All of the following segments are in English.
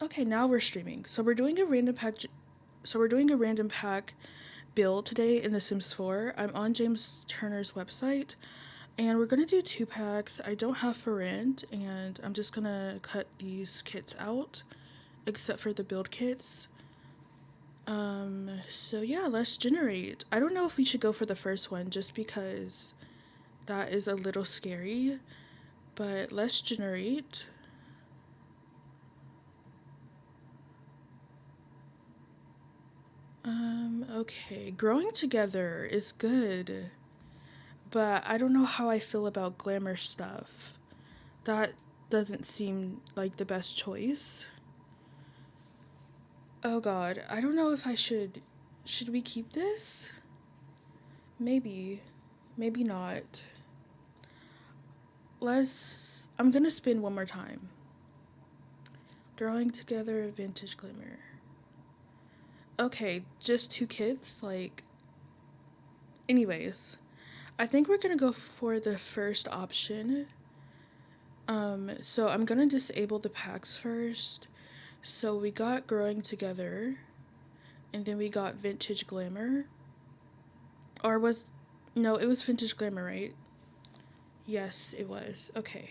Okay, now we're streaming. So we're doing a random pack. So we're doing a random pack build today in The Sims 4. I'm on James Turner's website, and we're gonna do 2 packs. I don't have for rent, and I'm just gonna cut these kits out, except for the build kits. So yeah, let's generate. I don't know if we should go for the first one just because that is a little scary, but let's generate. Okay, growing together is good, but I don't know how I feel about glamour stuff. That doesn't seem like the best choice. Oh god, I don't know if I should. Should we keep this? Maybe. Maybe not. I'm gonna spin one more time. Growing together, vintage glamour. Okay, just 2 kits, like. Anyways, I think we're gonna go for the first option. So I'm gonna disable the packs first. So we got growing together, and then we got vintage glamour. Or was, no, it was vintage glamour, right? Yes, it was. Okay.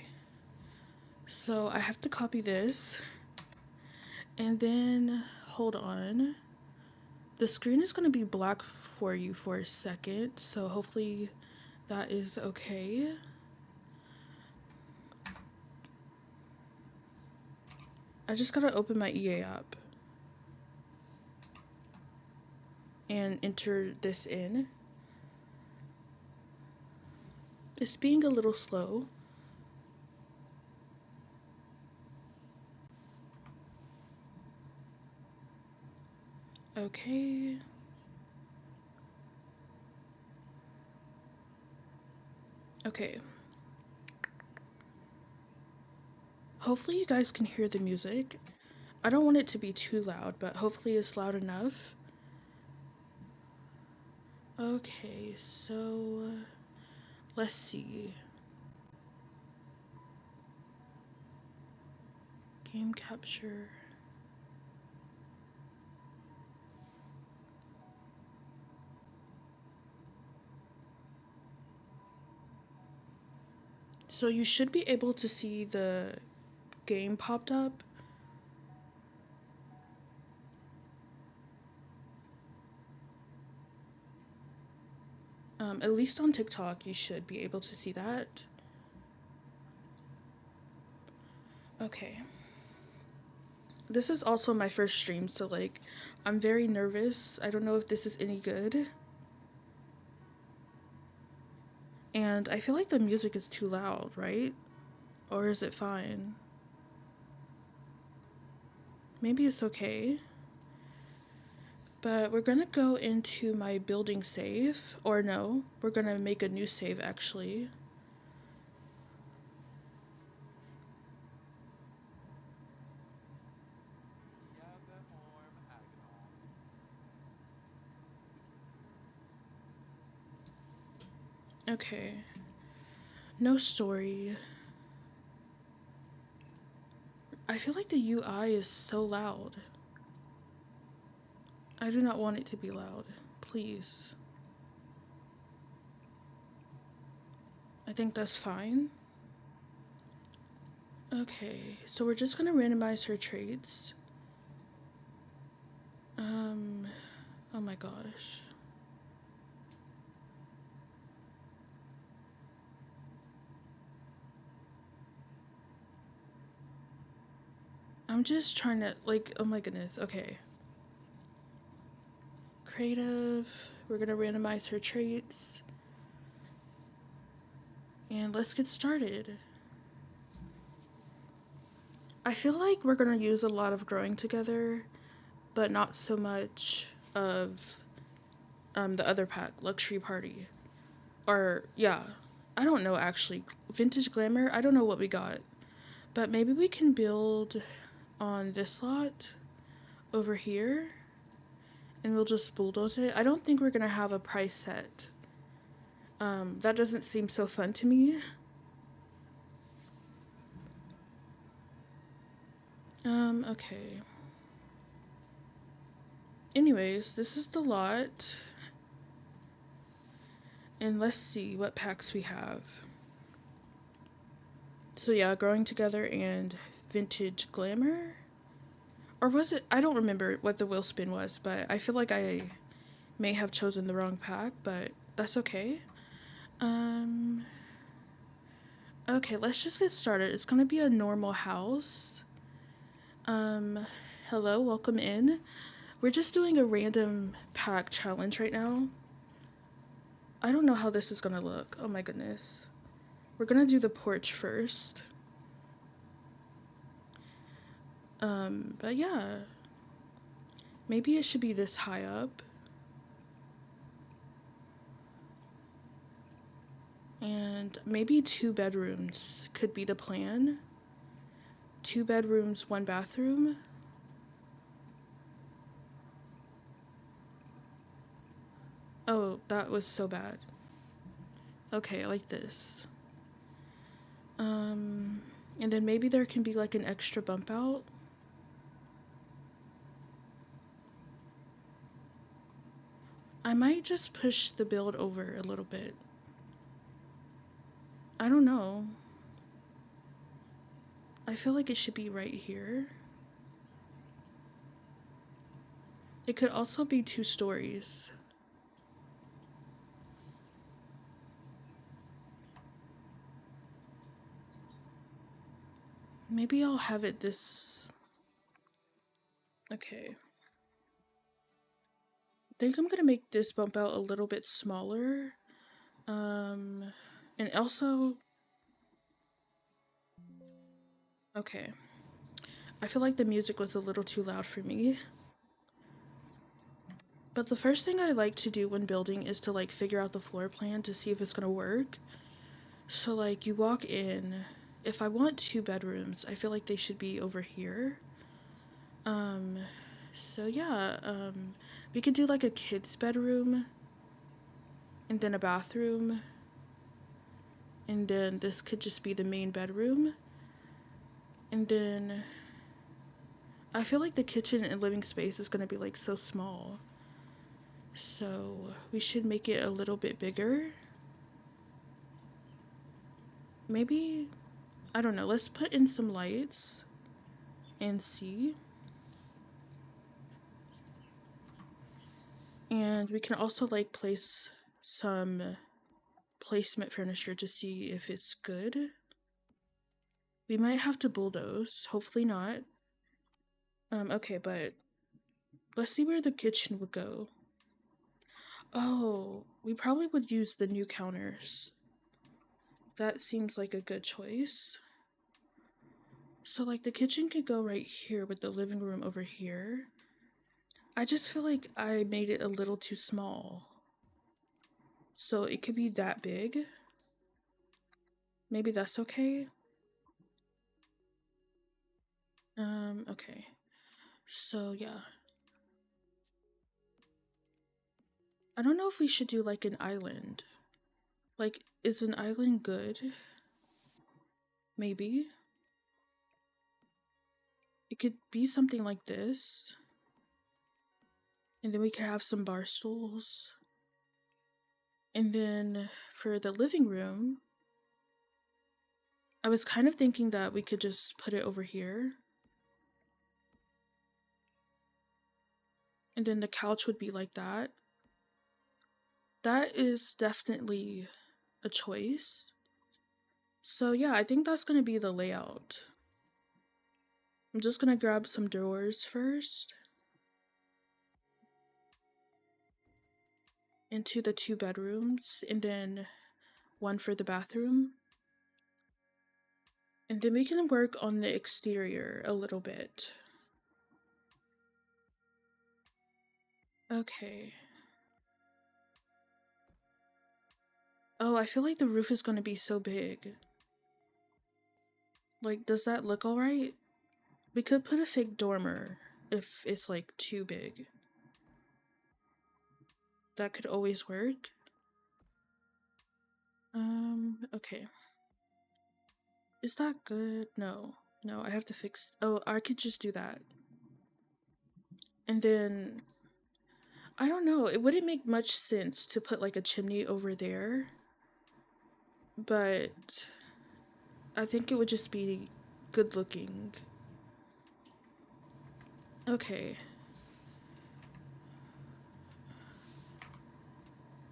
So I have to copy this. And then, hold on. The screen is gonna be black for you for a second, so hopefully that is okay. I just gotta open my EA app and enter this in. It's being a little slow. Okay. Okay. Hopefully you guys can hear the music. I don't want it to be too loud, but hopefully it's loud enough. Okay, so let's see. Game capture. So you should be able to see the game popped up. At least on TikTok, you should be able to see that. Okay. This is also my first stream, so like, I'm very nervous. I don't know if this is any good. And I feel like the music is too loud, right? Or is it fine? Maybe it's okay. But we're gonna go into my building save. Or no, we're gonna make a new save actually. Okay. No story. I feel like the UI is so loud. I do not want it to be loud. Please. I think that's fine. Okay, so we're just gonna randomize her traits. Oh my gosh. I'm just trying to, like, oh my goodness, okay. Creative, we're gonna randomize her traits. And let's get started. I feel like we're gonna use a lot of growing together, but not so much of the other pack, luxury party. Or yeah, I don't know actually. Vintage glamour, I don't know what we got. But maybe we can build on this lot over here and we'll just bulldoze it. I don't think we're gonna have a price set. That doesn't seem so fun to me. Okay. Anyways, this is the lot. And let's see what packs we have. So yeah, Growing Together and Vintage Glamour. Or was it? I don't remember what the wheel spin was, but I feel like I may have chosen the wrong pack, but that's okay. Um, okay, let's just get started. It's gonna be a normal house. Hello, welcome in. We're just doing a random pack challenge right now. I don't know how this is gonna look. Oh my goodness. We're gonna do the porch first. But yeah. Maybe it should be this high up. And maybe 2 bedrooms could be the plan. 2 bedrooms, 1 bathroom. Oh, that was so bad. Okay, like this. And then maybe there can be like an extra bump out. I might just push the build over a little bit. I don't know. I feel like it should be right here. It could also be 2 stories. Maybe I'll have it this... Okay. I think I'm gonna make this bump out a little bit smaller. And also... Okay. I feel like the music was a little too loud for me. But the first thing I like to do when building is to like figure out the floor plan to see if it's gonna work. So like you walk in, if I want 2 bedrooms, I feel like they should be over here. So yeah, we could do like a kid's bedroom and then a bathroom. And then this could just be the main bedroom. And then I feel like the kitchen and living space is gonna be like so small. So we should make it a little bit bigger. Maybe, I don't know, let's put in some lights and see. And we can also like place some placement furniture to see if it's good. We might have to bulldoze, hopefully not. Okay, but let's see where the kitchen would go. Oh, we probably would use the new counters. That seems like a good choice. So like the kitchen could go right here with the living room over here. I just feel like I made it a little too small. So it could be that big. Maybe that's okay. Okay. So yeah. I don't know if we should do like an island. Like, is an island good? Maybe. It could be something like this. And then we could have some bar stools. And then for the living room, I was kind of thinking that we could just put it over here. And then the couch would be like that. That is definitely a choice. So yeah, I think that's gonna be the layout. I'm just gonna grab some drawers first. Into the 2 bedrooms, and then 1 for the bathroom. And then we can work on the exterior a little bit. Okay. Oh, I feel like the roof is gonna be so big. Like, does that look alright? We could put a fake dormer if it's like too big. That could always work. Okay. Is that good? No. No, I have to fix. Oh, I could just do that. And then I don't know. It wouldn't make much sense to put like a chimney over there, but I think it would just be good looking. Okay.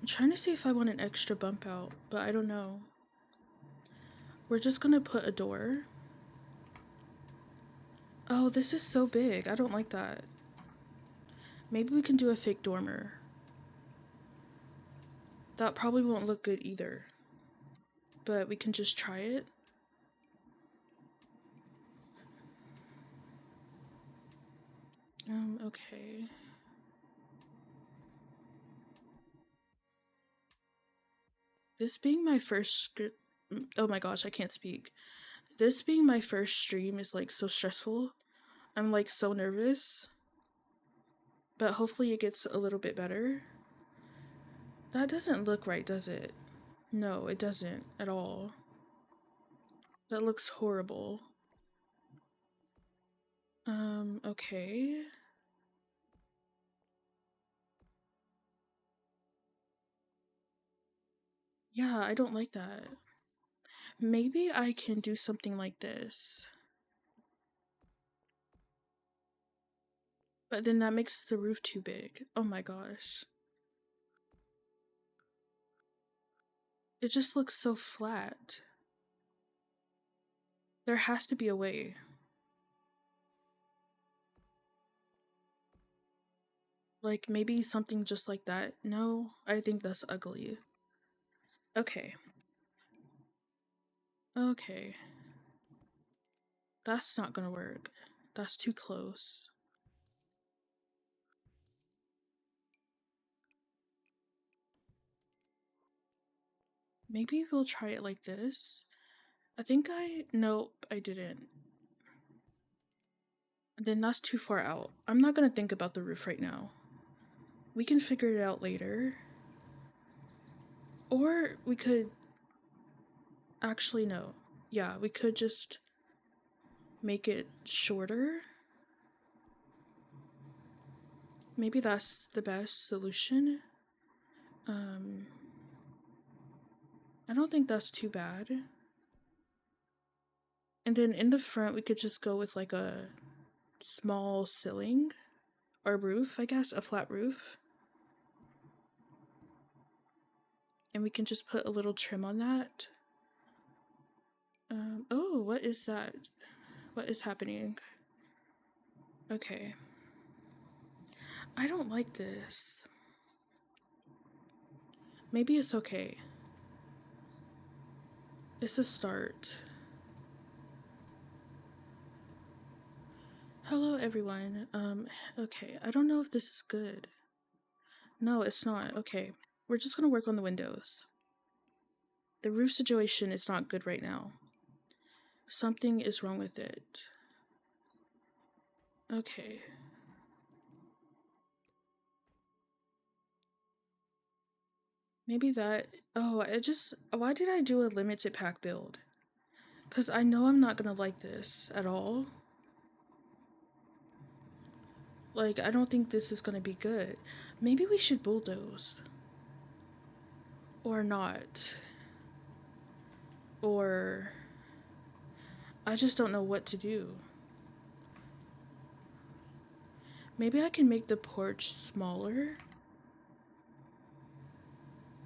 I'm trying to see if I want an extra bump out, but I don't know. We're just gonna put a door. Oh, this is so big. I don't like that. Maybe we can do a fake dormer. That probably won't look good either. But we can just try it. Okay. This being my first oh my gosh, I can't speak. This being my first stream is like so stressful. I'm like so nervous. But hopefully it gets a little bit better. That doesn't look right, does it? No, it doesn't at all. That looks horrible. Okay. Yeah, I don't like that. Maybe I can do something like this. But then that makes the roof too big. Oh my gosh. It just looks so flat. There has to be a way. Like maybe something just like that. No, I think that's ugly. Okay. Okay. That's not gonna work. That's too close. Maybe we'll try it like this. Nope, I didn't. Then that's too far out. I'm not gonna think about the roof right now. We can figure it out later. Or we could. Actually, no. Yeah, we could just make it shorter. Maybe that's the best solution. I don't think that's too bad. And then in the front, we could just go with like a small ceiling or roof, I guess, a flat roof. And we can just put a little trim on that. Oh, what is that? What is happening? Okay. I don't like this. Maybe it's okay. It's a start. Hello, everyone. Okay. I don't know if this is good. No, it's not. Okay. We're just gonna work on the windows. The roof situation is not good right now. Something is wrong with it. Okay. Maybe that. Oh, why did I do a limited pack build? Because I know I'm not gonna like this at all. Like, I don't think this is gonna be good. Maybe we should bulldoze. Or not. Or. I just don't know what to do. Maybe I can make the porch smaller.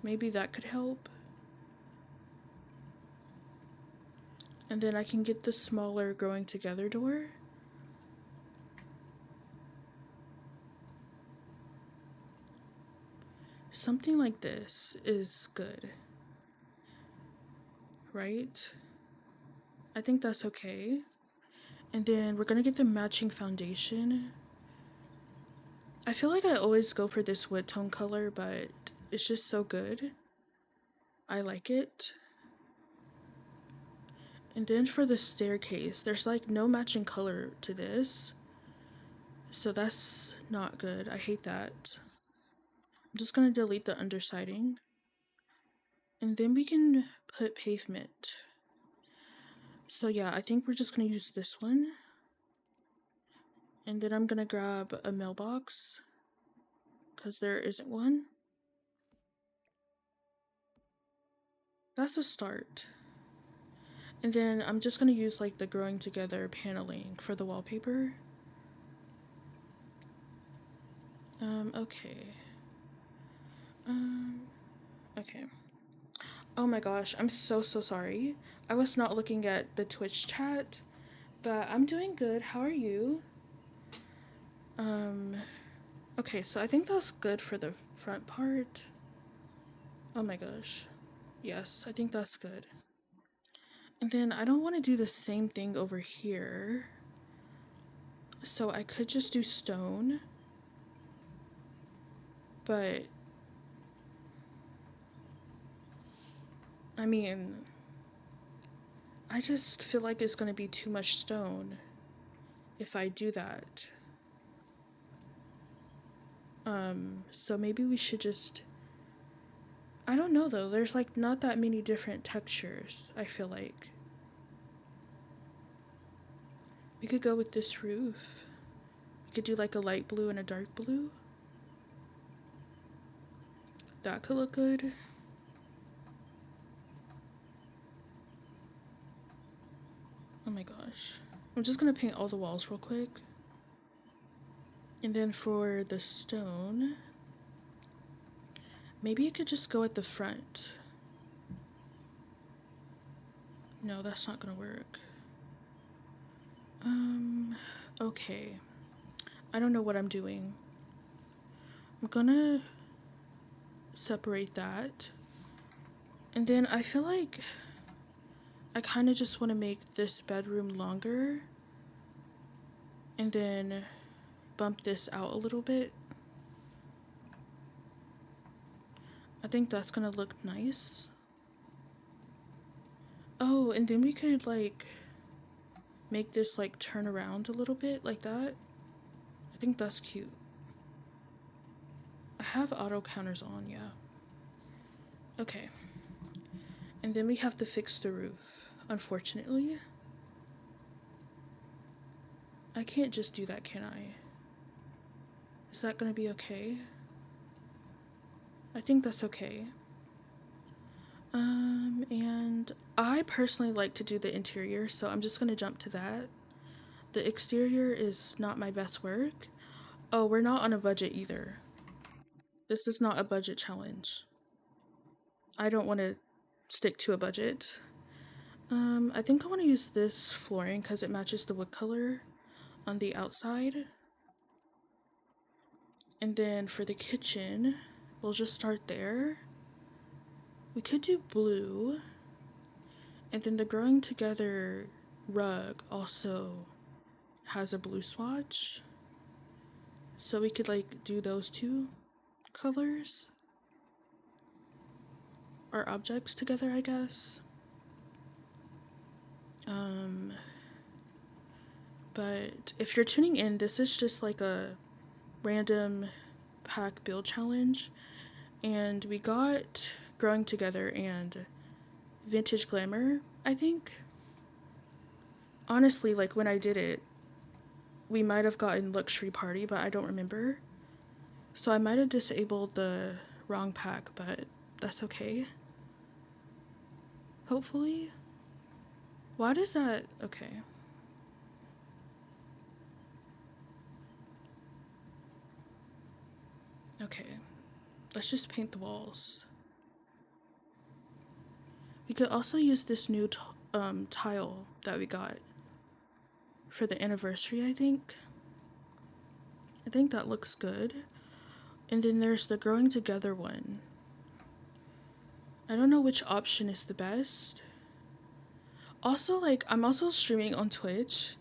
Maybe that could help. And then I can get the smaller growing together door. Something like this is good. Right? I think that's okay. And then we're gonna get the matching foundation. I feel like I always go for this wood tone color, but it's just so good. I like it. And then for the staircase, there's like no matching color to this. So that's not good. I hate that. I'm just gonna delete the undersiding. And then we can put pavement. So yeah, I think we're just gonna use this one. And then I'm gonna grab a mailbox, because there isn't one. That's a start. And then I'm just gonna use like the growing together paneling for the wallpaper. Okay. Okay. Oh my gosh, I'm so sorry. I was not looking at the Twitch chat, but I'm doing good. How are you? Okay, so I think that's good for the front part. Oh my gosh. Yes, I think that's good. And then I don't want to do the same thing over here. So I could just do stone. But I mean, I just feel like it's going to be too much stone if I do that. So maybe we should just, I don't know though, there's like not that many different textures, I feel like. We could go with this roof. We could do like a light blue and a dark blue. That could look good. Oh my gosh. I'm just gonna paint all the walls real quick. And then for the stone, maybe it could just go at the front. No, that's not gonna work. Okay. I don't know what I'm doing. I'm gonna separate that. And then I feel like I kind of just want to make this bedroom longer. And then bump this out a little bit. I think that's gonna look nice. Oh, and then we could like make this like turn around a little bit like that. I think that's cute. I have auto counters on, yeah. Okay. And then we have to fix the roof, unfortunately. I can't just do that, can I? Is that gonna be okay? I think that's okay. And I personally like to do the interior, so I'm just gonna jump to that. The exterior is not my best work. Oh, we're not on a budget either. This is not a budget challenge. I don't want to stick to a budget. I think I want to use this flooring because it matches the wood color on the outside. And then for the kitchen, we'll just start there. We could do blue. And then the growing together rug also has a blue swatch. So we could like do those two colors. Or objects together, I guess. But if you're tuning in, this is just like a random pack build challenge. And we got Growing Together and Vintage Glamour, I think. Honestly, like when I did it, we might have gotten Luxury Party, but I don't remember. So I might have disabled the wrong pack, but that's okay. Hopefully. Why does that... Okay. Okay. Let's just paint the walls. We could also use this new tile that we got for the anniversary, I think. I think that looks good. And then there's the Growing Together one. I don't know which option is the best. Also, like, I'm also streaming on Twitch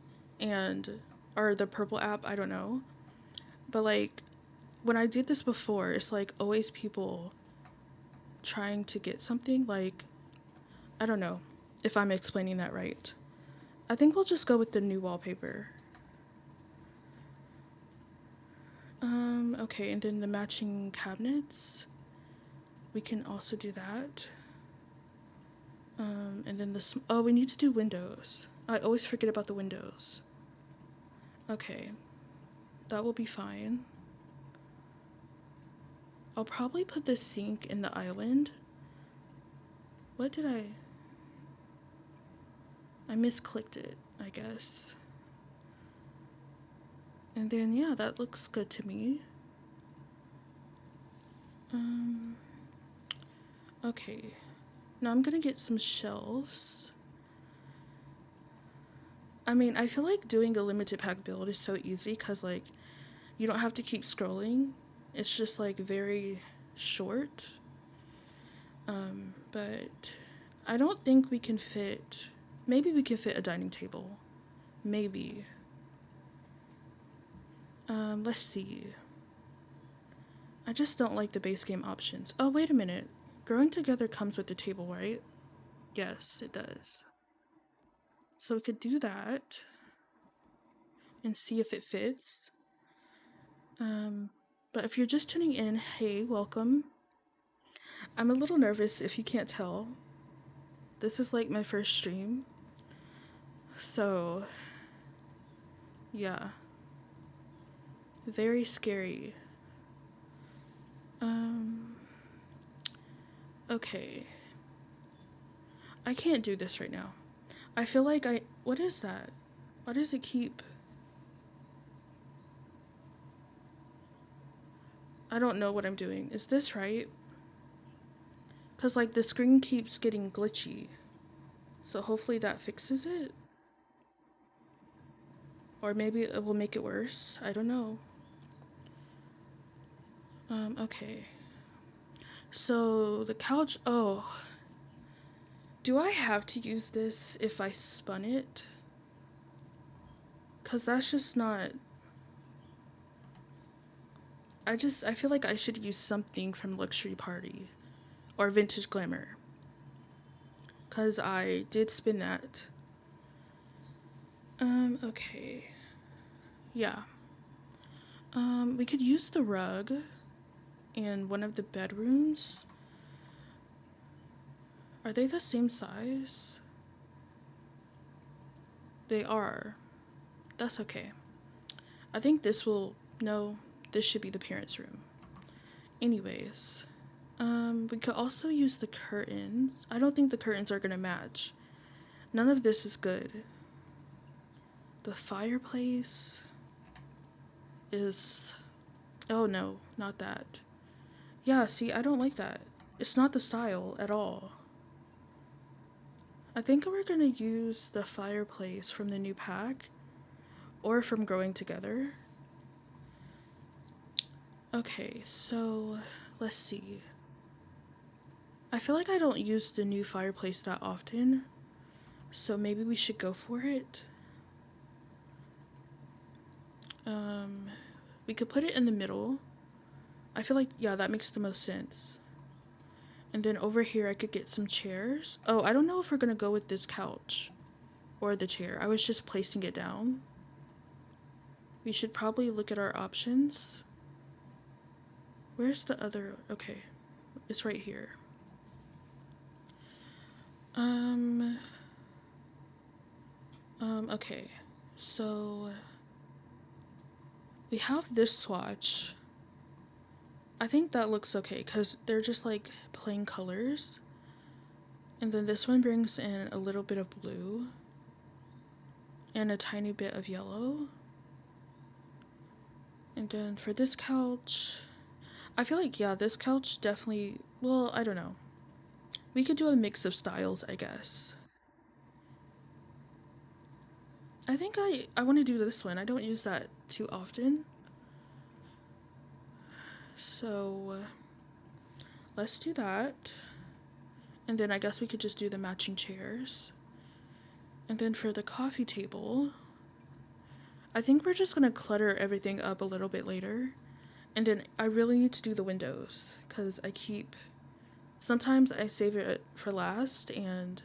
or the Purple app, I don't know. But like, when I did this before, it's like always people trying to get something. Like, I don't know if I'm explaining that right. I think we'll just go with the new wallpaper. Okay, and then the matching cabinets. We can also do that. And then this, oh, we need to do windows. I always forget about the windows. Okay, that will be fine. I'll probably put the sink in the island. What did I misclicked it, I guess. And then, yeah, that looks good to me. Okay. Now I'm gonna get some shelves. I mean, I feel like doing a limited pack build is so easy because, like, you don't have to keep scrolling. It's just, like, very short. But I don't think we can fit... Maybe we can fit a dining table. Maybe. Let's see. I just don't like the base game options. Oh, wait a minute. Growing Together comes with the table, right? Yes, it does. So we could do that and see if it fits. But if you're just tuning in, hey, welcome. I'm a little nervous if you can't tell. This is like my first stream. So, yeah. Very scary. Okay. I can't do this right now. I feel like what is that? Why does it keep... I don't know what I'm doing. Is this right? Because, like, the screen keeps getting glitchy. So hopefully that fixes it. Or maybe it will make it worse. I don't know. Okay. So the couch... Oh. Do I have to use this if I spun it? Because that's just not... I feel like I should use something from Luxury Party. Or Vintage Glamour. Because I did spin that. Okay. Yeah. We could use the rug in one of the bedrooms. Are they the same size? They are. That's okay. I think this will... No, this should be the parents' room. Anyways. We could also use the curtains. I don't think the curtains are gonna match. None of this is good. The fireplace is... Oh no, not that. Yeah, see, I don't like that. It's not the style at all. I think we're gonna use the fireplace from the new pack. Or from Growing Together. Okay, so let's see. I feel like I don't use the new fireplace that often. So maybe we should go for it. We could put it in the middle. I feel like, yeah, that makes the most sense. And then over here, I could get some chairs. Oh, I don't know if we're gonna go with this couch or the chair. I was just placing it down. We should probably look at our options. Where's the other? Okay, it's right here. Okay, so we have this swatch. I think that looks okay because they're just like plain colors. And then this one brings in a little bit of blue and a tiny bit of yellow. And then for this couch, I feel like, yeah, this couch definitely, well, I don't know. We could do a mix of styles, I guess. I think I want to do this one. I don't use that too often. So let's do that. And then I guess we could just do the matching chairs. And then for the coffee table, I think we're just going to clutter everything up a little bit later. And then I really need to do the windows because sometimes I save it for last and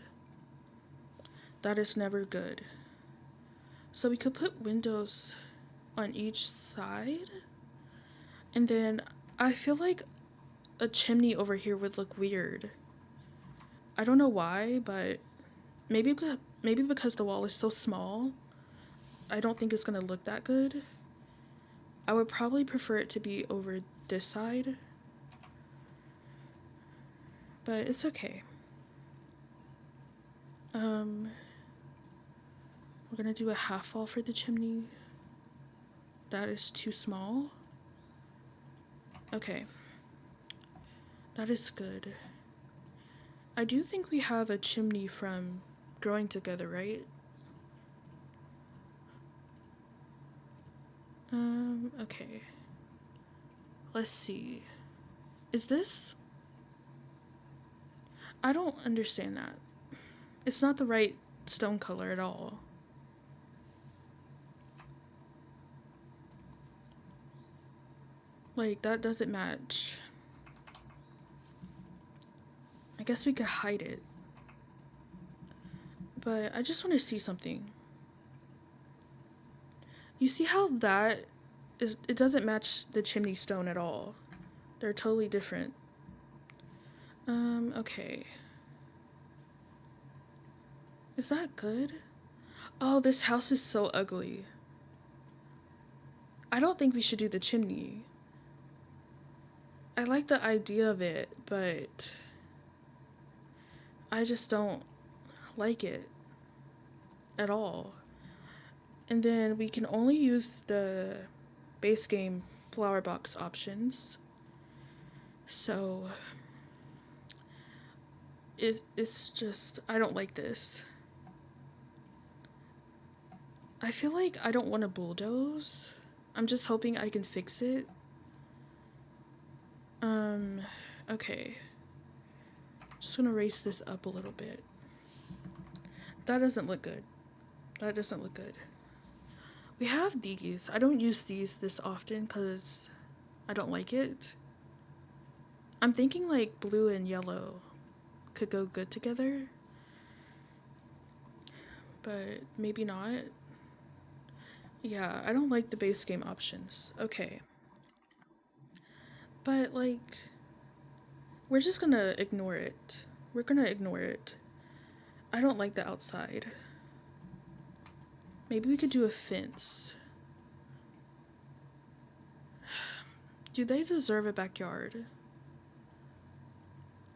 that is never good. So we could put windows on each side. And then I feel like a chimney over here would look weird. I don't know why, but maybe because the wall is so small, I don't think it's gonna look that good. I would probably prefer it to be over this side, but it's okay. We're gonna do a half wall for the chimney. That is too small. Okay. That is good. I do think we have a chimney from growing together, right? Okay. Let's see. Is this? I don't understand that. It's not the right stone color at all. Like, that doesn't match. I guess we could hide it. But I just want to see something. You see how that is, it doesn't match the chimney stone at all. They're totally different. Okay. Is that good? Oh, this house is so ugly. I don't think we should do the chimney. I like the idea of it, but I just don't like it at all. And then we can only use the base game flower box options. So it's just, I don't like this. I feel like I don't want to bulldoze. I'm just hoping I can fix it. Okay. Just gonna raise this up a little bit. That doesn't look good. That doesn't look good. We have these. I don't use these this often because I don't like it. I'm thinking like blue and yellow could go good together. But maybe not. Yeah, I don't like the base game options. Okay. But like, we're just gonna ignore it. We're gonna ignore it. I don't like the outside. Maybe we could do a fence. Do they deserve a backyard?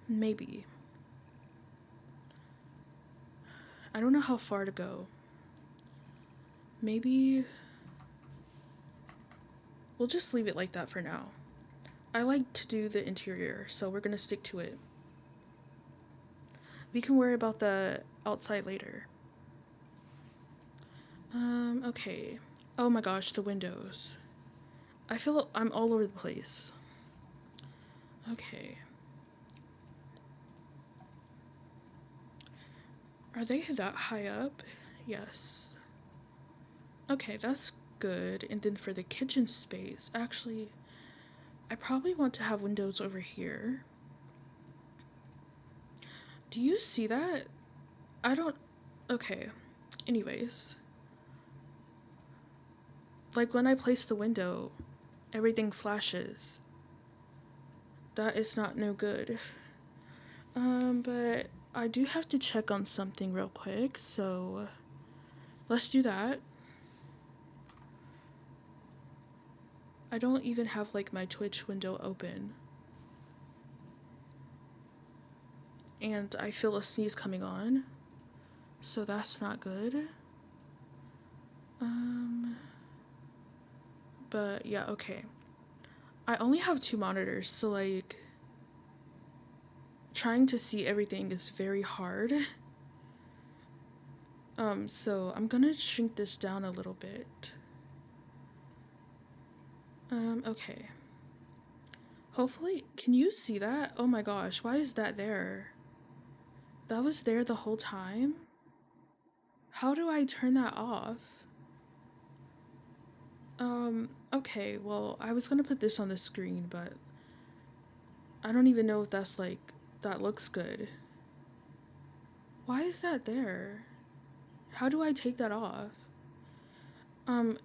Maybe. I don't know how far to go. Maybe we'll just leave it like that for now. I like to do the interior, so we're gonna stick to it. We can worry about the outside later. Okay. Oh my gosh, the windows. I feel I'm all over the place. Okay. Are they that high up? Yes. Okay, that's good. And then for the kitchen space, actually, I probably want to have windows over here. Do you see that? I don't... Okay. Anyways. Like when I place the window, everything flashes. That is not no good. But I do have to check on something real quick, so let's do that. I don't even have like my Twitch window open. And I feel a sneeze coming on, so that's not good. But yeah, okay. I only have 2 monitors, so like trying to see everything is very hard. So I'm gonna shrink this down a little bit. Okay. Hopefully, can you see that? Oh my gosh, why is that there? That was there the whole time? How do I turn that off? Okay, well, I was gonna put this on the screen, but I don't even know if that's like, that looks good. Why is that there? How do I take that off?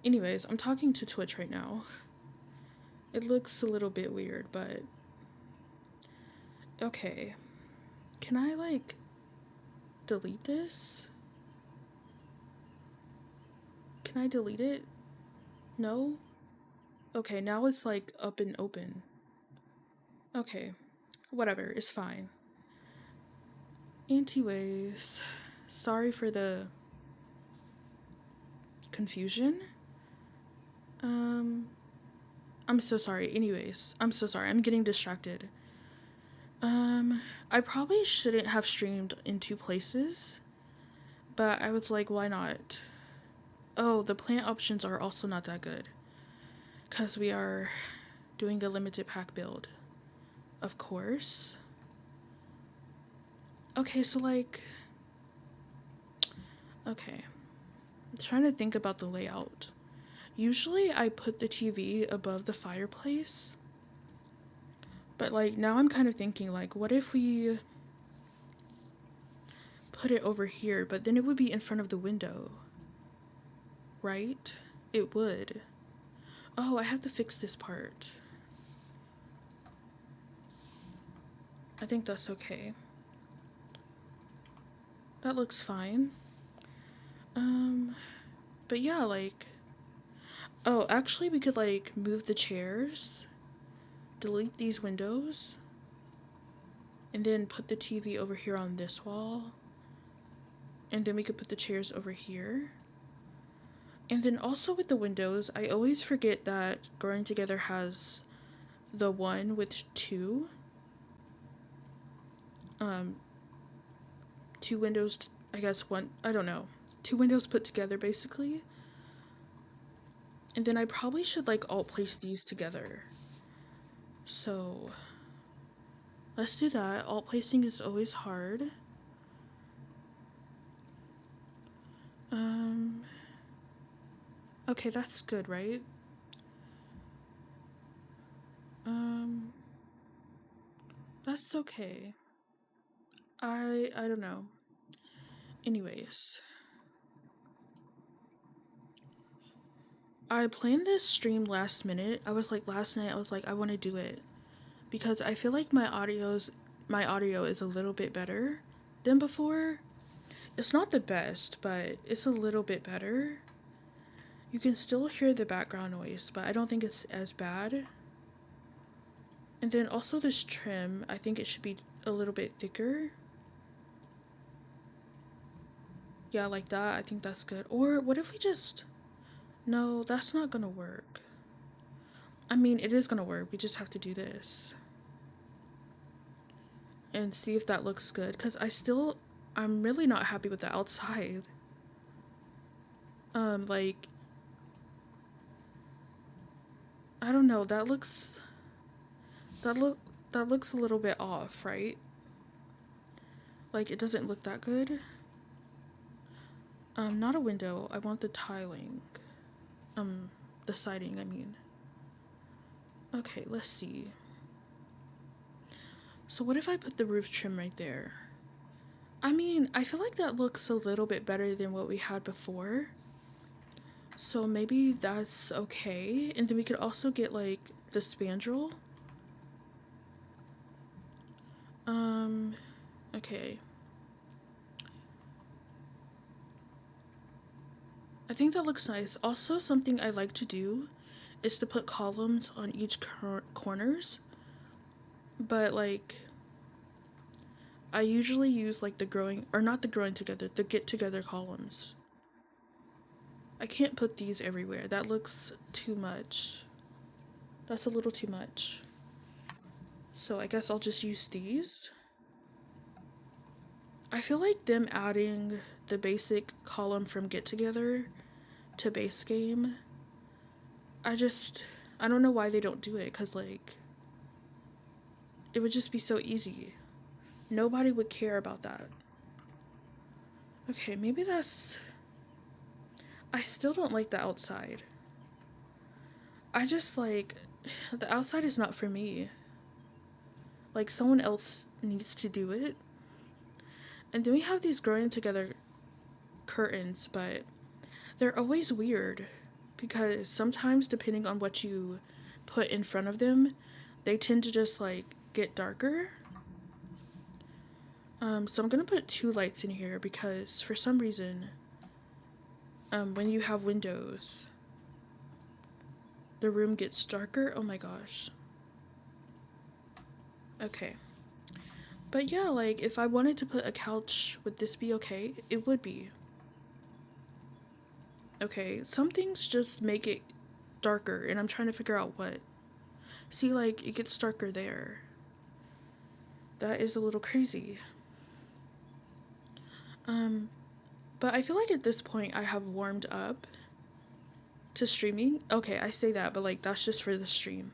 Anyways, I'm talking to Twitch right now. It looks a little bit weird, but okay. Can I like delete this? Can I delete it? No? Okay, now it's like up and open. Okay, whatever, it's fine. Anyways, sorry for the confusion. I'm so sorry. Anyways, I'm so sorry. I'm getting distracted. I probably shouldn't have streamed in 2 places, but I was like, why not? Oh, the plant options are also not that good, because we are doing a limited pack build, of course. Okay, so like, okay, I'm trying to think about the layout. Usually I put the TV above the fireplace, but like now I'm kind of thinking like, what if we put it over here, but then it would be in front of the window, right? It would. Oh, I have to fix this part. I think that's okay. That looks fine. But yeah, like, oh, actually we could like move the chairs, delete these windows, and then put the TV over here on this wall. And then we could put the chairs over here. And then also with the windows, I always forget that Growing Together has the one with two. Two windows, I guess one, I don't know. 2 windows put together basically. And then I probably should like alt place these together. So let's do that. Alt placing is always hard. Okay, that's good, right? That's okay. I don't know. Anyways, I planned this stream last minute. I was like last night I was like I want to do it because I feel like my audio is a little bit better than before. It's not the best, but it's a little bit better. You can still hear the background noise, but I don't think it's as bad. And then also this trim, I think it should be a little bit thicker. Yeah, like that. I think that's good. Or what if we just... No, that's not gonna work. I mean, it is gonna work. We just have to do this. And see if that looks good. Because I'm really not happy with the outside. Like... I don't know. That looks a little bit off, right? Like, it doesn't look that good. Not a window. I want the tiling. The siding, I mean. Okay, let's see. So what if I put the roof trim right there? I mean, I feel like that looks a little bit better than what we had before. So maybe that's okay. And then we could also get like the spandrel. Okay. I think that looks nice. Also, something I like to do is to put columns on each corners. But like, I usually use like the get together columns. I can't put these everywhere. That looks too much. That's a little too much. So I guess I'll just use these. I feel like them adding the basic column from Get Together to base game, I don't know why they don't do it, because like it would just be so easy. Nobody would care about that. Okay, maybe I still don't like the outside. I just like, the outside is not for me. Like, someone else needs to do it. And then we have these Growing Together curtains, but they're always weird because sometimes depending on what you put in front of them, they tend to just like get darker. So I'm gonna put 2 lights in here because for some reason, when you have windows, the room gets darker. Oh my gosh. Okay. But yeah, like if I wanted to put a couch, would this be okay? It would be. Okay, some things just make it darker and I'm trying to figure out what. See, like it gets darker there. That is a little crazy. But I feel like at this point I have warmed up to streaming. Okay, I say that, but like that's just for the stream.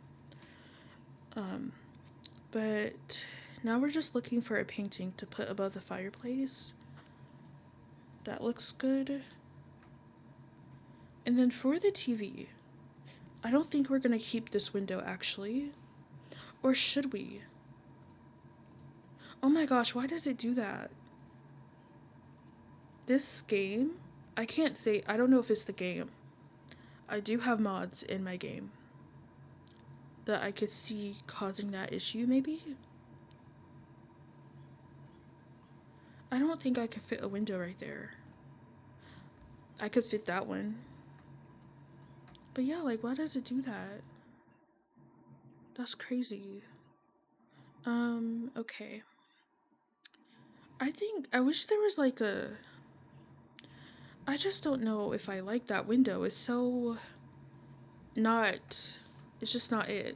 But now we're just looking for a painting to put above the fireplace. That looks good. And then for the TV, I don't think we're gonna keep this window actually. Or should we? Oh my gosh, why does it do that? This game, I can't say, I don't know if it's the game. I do have mods in my game that I could see causing that issue maybe. I don't think I could fit a window right there. I could fit that one. But yeah, like why does it do that? That's crazy. Okay. I wish there was like I just don't know if I like that window. It's so not, it's just not it.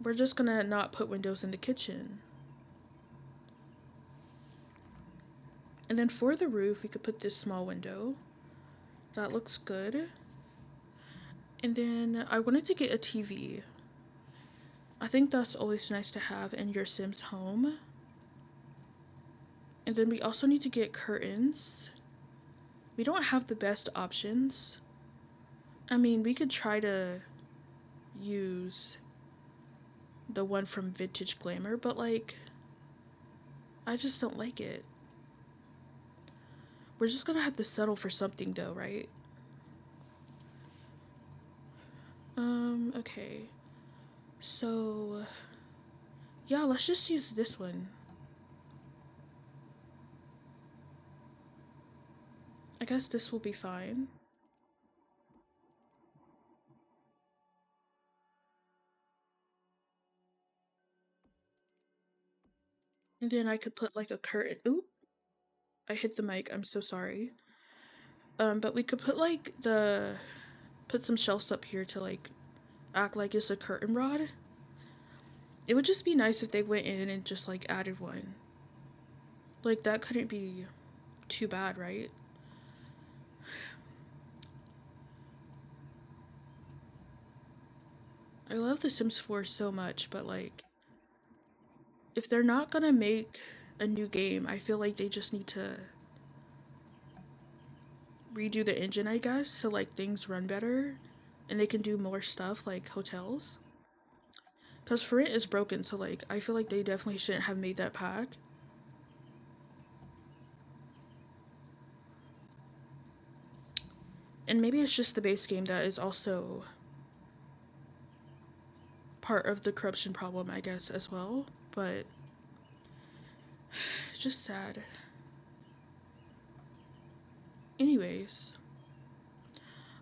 We're just gonna not put windows in the kitchen. And then for the roof, we could put this small window. That looks good. And then I wanted to get a TV. I think that's always nice to have in your Sims home. And then we also need to get curtains. We don't have the best options. I mean, we could try to use the one from Vintage Glamour, but like, I just don't like it. We're just gonna have to settle for something though, right? Okay. So, yeah, let's just use this one. I guess this will be fine. And then I could put like a curtain. Oop. I hit the mic. I'm so sorry. But we could put like put some shelves up here to like act like it's a curtain rod. It would just be nice if they went in and just like added one. Like that couldn't be too bad, right? I love The Sims 4 so much, but like if they're not gonna make a new game, I feel like they just need to redo the engine, I guess, so like things run better and they can do more stuff like hotels. Because for it is broken, so like I feel like they definitely shouldn't have made that pack. And maybe it's just the base game that is also part of the corruption problem, I guess, as well. But it's just sad. Anyways,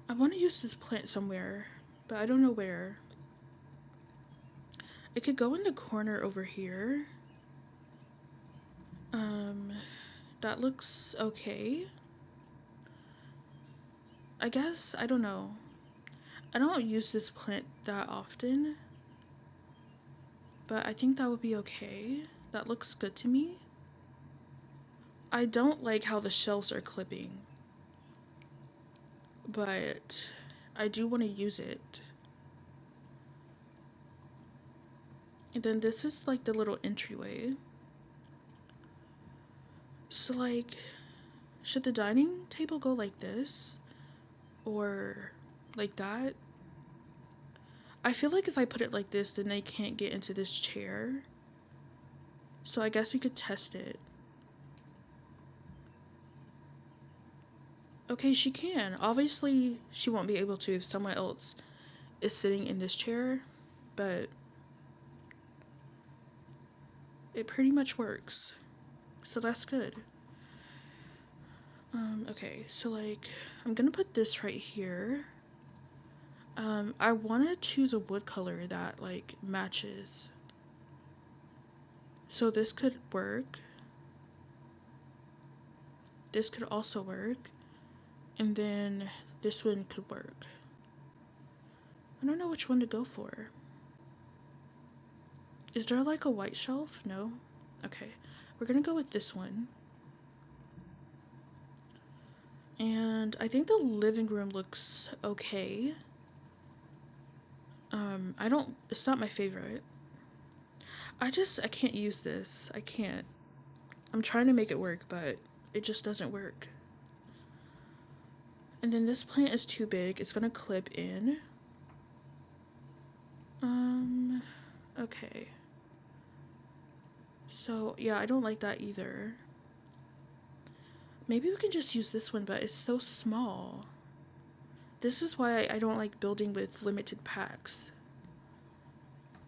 I want to use this plant somewhere, but I don't know where. It could go in the corner over here. That looks okay. I guess, I don't know. I don't use this plant that often, but I think that would be okay. That looks good to me. I don't like how the shelves are clipping, but I do want to use it. And then this is like the little entryway. So like, should the dining table go like this? Or like that? I feel like if I put it like this, then they can't get into this chair. So I guess we could test it. Okay, she can. Obviously, she won't be able to if someone else is sitting in this chair, but it pretty much works. So that's good. Okay, so like, I'm gonna put this right here. I want to choose a wood color that like matches. So this could work. This could also work. And then this one could work. I don't know which one to go for. Is there like a white shelf? No? Okay. We're gonna go with this one. And I think the living room looks okay. It's not my favorite. I can't use this. I can't. I'm trying to make it work, but it just doesn't work. And then this plant is too big. It's gonna clip in. Okay. So, yeah, I don't like that either. Maybe we can just use this one, but it's so small. This is why I don't like building with limited packs.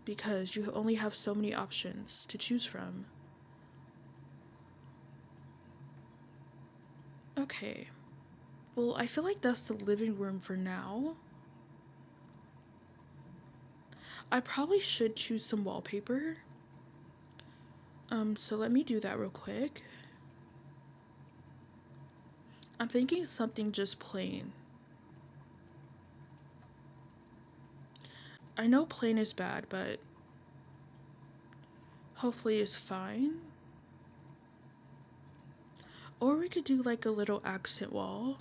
Because you only have so many options to choose from. Okay. Well, I feel like that's the living room for now. I probably should choose some wallpaper. So let me do that real quick. I'm thinking something just plain. I know plain is bad, but hopefully it's fine. Or we could do like a little accent wall.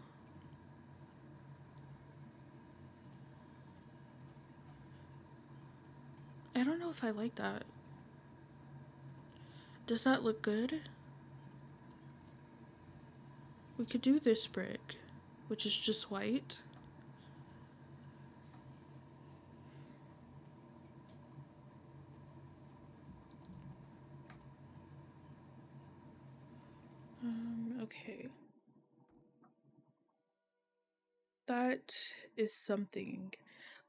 I don't know if I like that. Does that look good? We could do this brick, which is just white. Okay. That is something.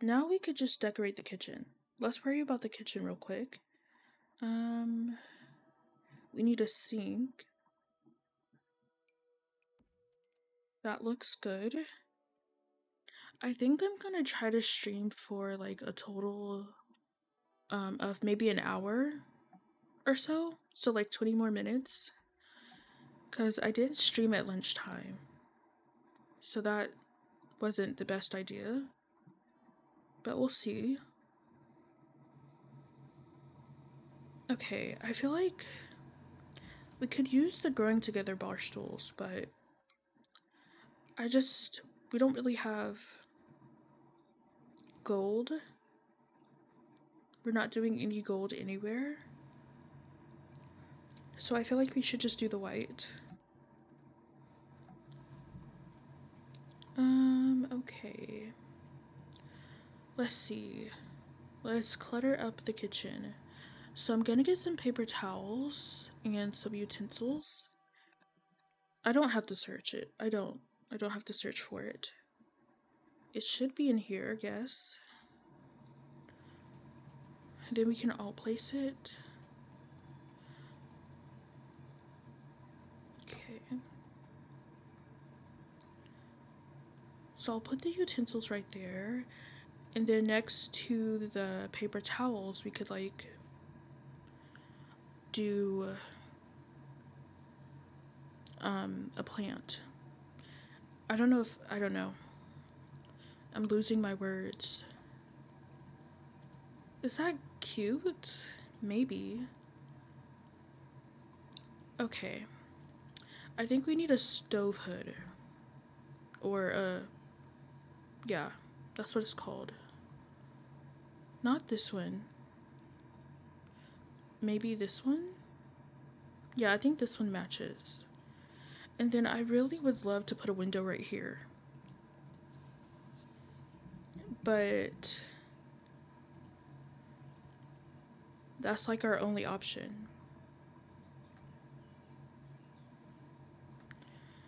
Now we could just decorate the kitchen. Let's worry about the kitchen real quick. We need a sink. That looks good. I think I'm gonna try to stream for like a total of maybe an hour or so. So like 20 more minutes. Because I did stream at lunchtime. So that wasn't the best idea. But we'll see. Okay, I feel like we could use the growing together bar stools, but we don't really have gold. We're not doing any gold anywhere. So I feel like we should just do the white. Okay. Let's see. Let's clutter up the kitchen. So I'm gonna get some paper towels and some utensils. I don't have to search it. I don't have to search for it. It should be in here, I guess. And then we can all place it. Okay. So I'll put the utensils right there. And then next to the paper towels, we could like do a plant. I don't know. I'm losing my words. Is that cute? Maybe. Okay. I think we need a stove hood. Or yeah, that's what it's called. Not this one. Maybe this one? Yeah, I think this one matches. And then I really would love to put a window right here. But that's like our only option.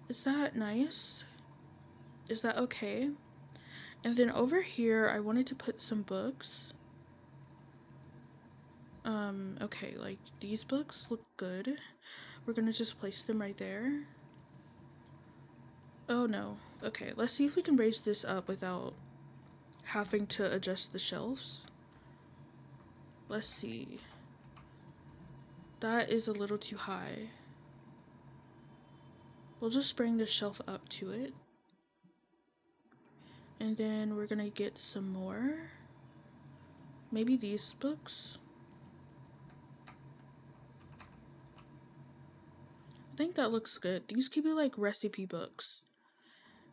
Is that nice? Is that okay? And then over here, I wanted to put some books. Okay, like these books look good. We're gonna just place them right there. Oh no. Okay, let's see if we can raise this up without having to adjust the shelves. Let's see. That is a little too high. We'll just bring the shelf up to it. And then we're gonna get some more. Maybe these books. I think that looks good. These could be like recipe books.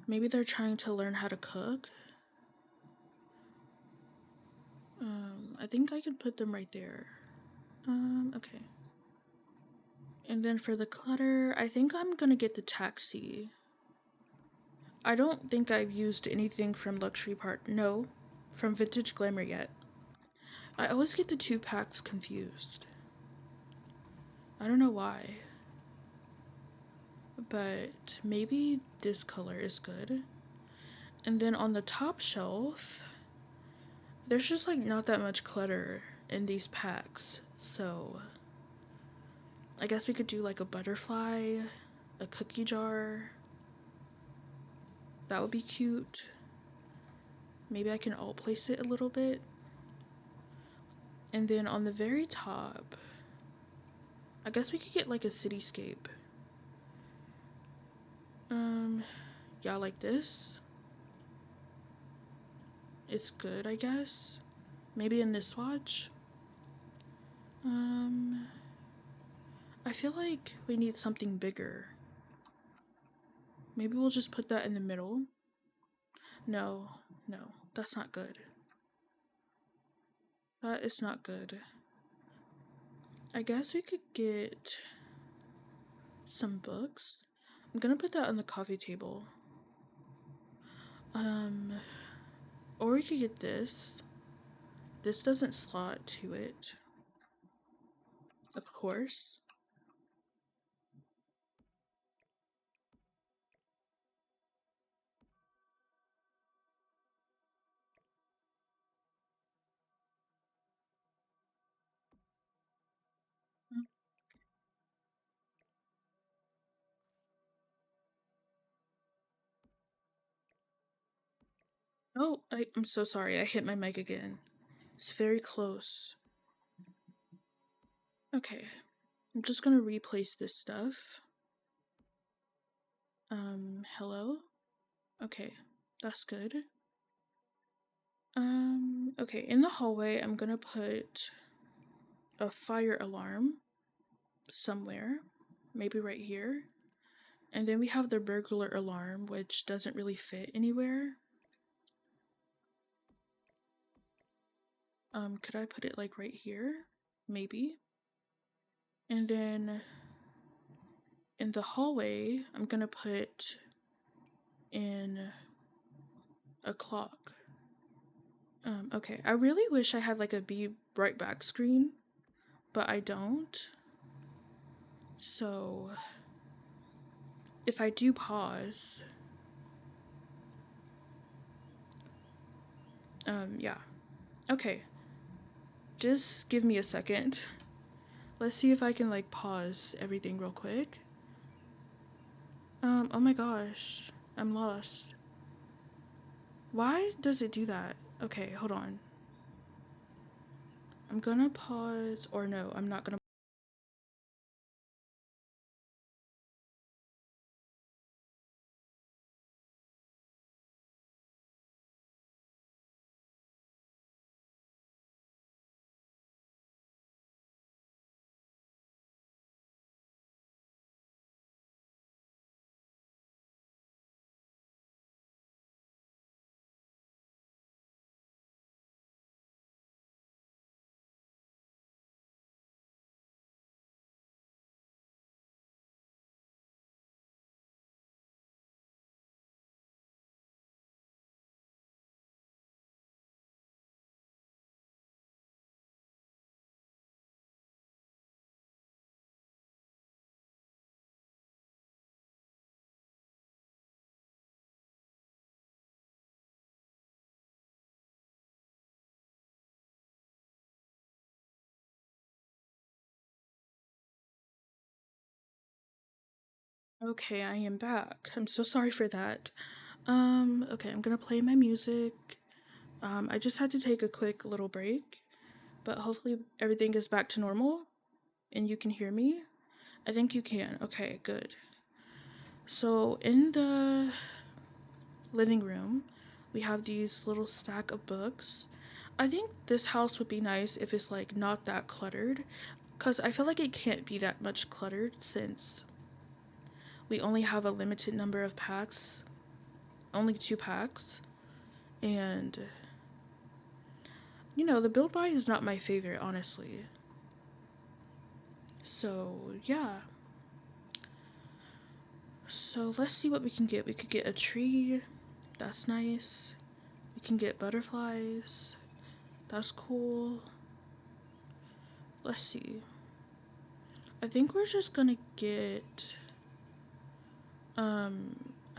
Maybe they're trying to learn how to cook. I think I can put them right there. Okay. And then for the clutter, I think I'm gonna get the taxi. I don't think I've used anything from Luxury Part. No, from Vintage Glamour yet. I always get the 2 packs confused. I don't know why. But maybe this color is good. And then on the top shelf, there's just like not that much clutter in these packs. So I guess we could do like a butterfly, a cookie jar. That would be cute. Maybe I can alt place it a little bit. And then on the very top, I guess we could get like a cityscape. Yeah, like this. It's good, I guess. Maybe in this swatch. I feel like we need something bigger. Maybe we'll just put that in the middle. No, that's not good. That is not good. I guess we could get some books. I'm gonna put that on the coffee table. Or we could get this. This doesn't slot to it. Of course. Oh, I'm so sorry. I hit my mic again. It's very close. Okay. I'm just gonna replace this stuff. Hello? Okay, that's good. Okay, in the hallway, I'm gonna put a fire alarm somewhere. Maybe right here. And then we have the burglar alarm, which doesn't really fit anywhere. Could I put it like right here? Maybe. And then in the hallway, I'm gonna put in a clock. Okay, I really wish I had like a be right back screen, but I don't. So if I do pause, yeah. Okay, just give me a second. Let's see if I can like pause everything real quick. Oh my gosh, I'm lost. Why does it do that? Okay, hold on. I'm gonna pause, or no, I'm not gonna. Okay, I am back. I'm so sorry for that. Okay, I'm gonna play my music. I just had to take a quick little break, but hopefully everything is back to normal and you can hear me. I think you can. Okay, good. So in the living room, we have these little stack of books. I think this house would be nice if it's like not that cluttered, because I feel like it can't be that much cluttered since we only have a limited number of packs, only 2 packs, and you know, the build buy is not my favorite, honestly. So, yeah. So, let's see what we can get. We could get a tree. That's nice. We can get butterflies. That's cool. Let's see. I think we're just gonna get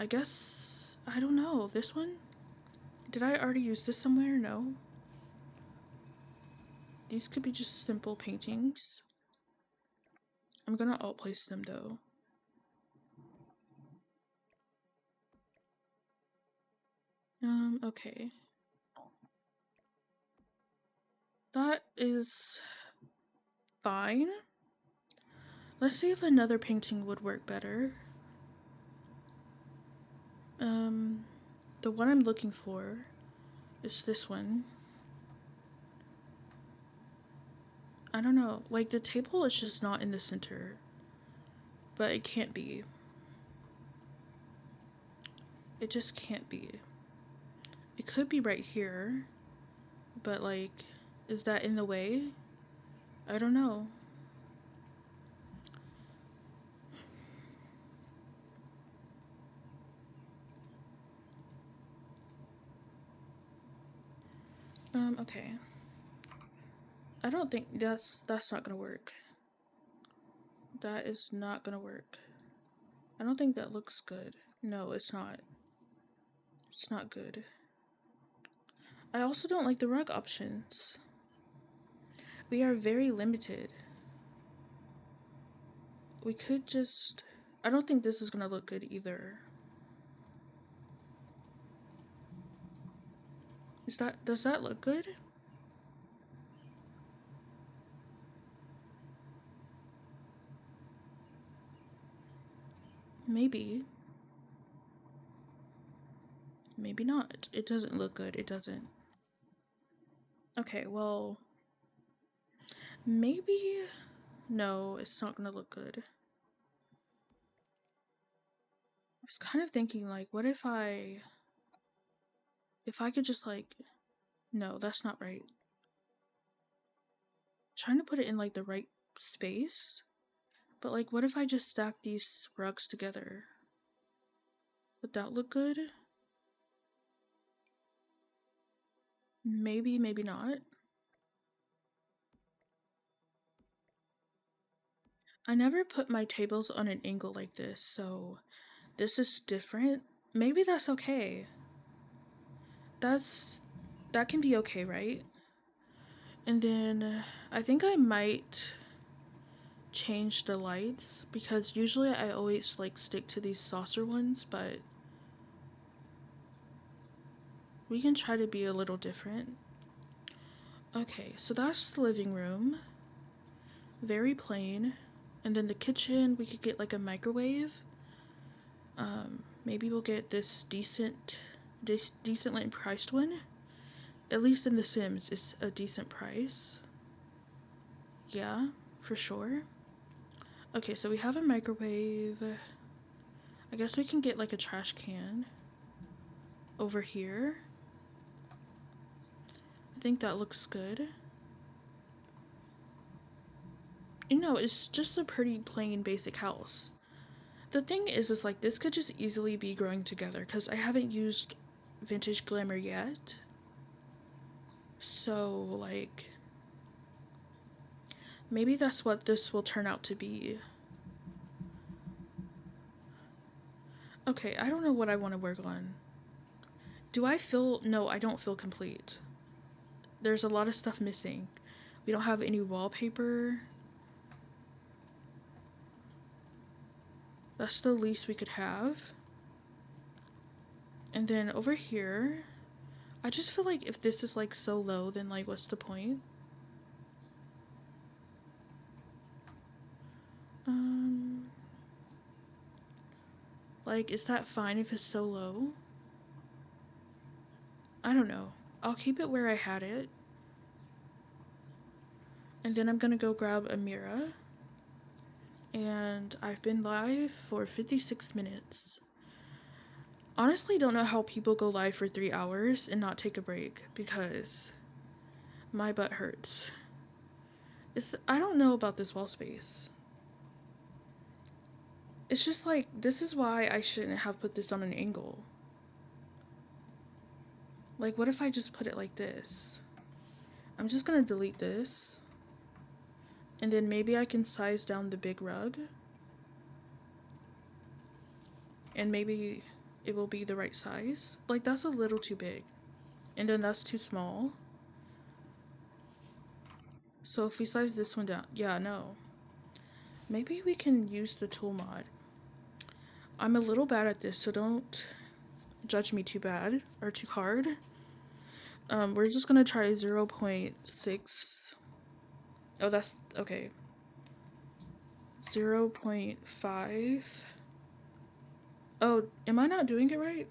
I guess I don't know. This one? Did I already use this somewhere? No. These could be just simple paintings. I'm gonna alt place them though. Okay. That is fine. Let's see if another painting would work better. The one I'm looking for is this one. I don't know, like the table is just not in the center, but it can't be. It just can't be. It could be right here, but like, is that in the way? I don't know. Okay. I don't think that's not gonna work. That is not gonna work. I don't think that looks good. No, it's not. It's not good. I also don't like the rug options. We are very limited. We could just... I don't think this is gonna look good either. Does that look good? Maybe. Maybe not. It doesn't look good. It doesn't. Okay, well... Maybe... No, it's not gonna look good. I was kind of thinking, like, what if I... If I could just, like... No, that's not right. Trying to put it in, like, the right space. But, like, what if I just stack these rugs together? Would that look good? Maybe, maybe not. I never put my tables on an angle like this, so this is different. Maybe that's okay. That can be okay, right? And then I think I might change the lights because usually I always like stick to these saucer ones, but we can try to be a little different. Okay, so that's the living room. Very plain. And then the kitchen, we could get like a microwave. Maybe we'll get this decently priced one. At least in The Sims, it's a decent price. Yeah, for sure. Okay, so we have a microwave. I guess we can get like a trash can over here. I think that looks good. You know, it's just a pretty plain basic house. The thing is like this could just easily be growing together because I haven't used vintage glamour yet. So like maybe that's what this will turn out to be. Okay, I don't know what I want to work on. Do I feel... No, I don't feel complete. There's a lot of stuff missing. We don't have any wallpaper. That's the least we could have. And then over here, I just feel like if this is like so low, then like what's the point? Like, is that fine if it's so low? I don't know. I'll keep it where I had it. And then I'm gonna go grab a mirror. And I've been live for 56 minutes. Honestly, don't know how people go live for 3 hours and not take a break because my butt hurts. I don't know about this wall space. It's just like, this is why I shouldn't have put this on an angle. Like, what if I just put it like this? I'm just gonna delete this. And then maybe I can size down the big rug. And maybe it will be the right size. Like, that's a little too big. And then that's too small. So if we size this one down, yeah, no. Maybe we can use the tool mod. I'm a little bad at this, so don't judge me too bad or too hard. We're just gonna try 0.6. Oh, that's okay. 0.5. Oh, am I not doing it right?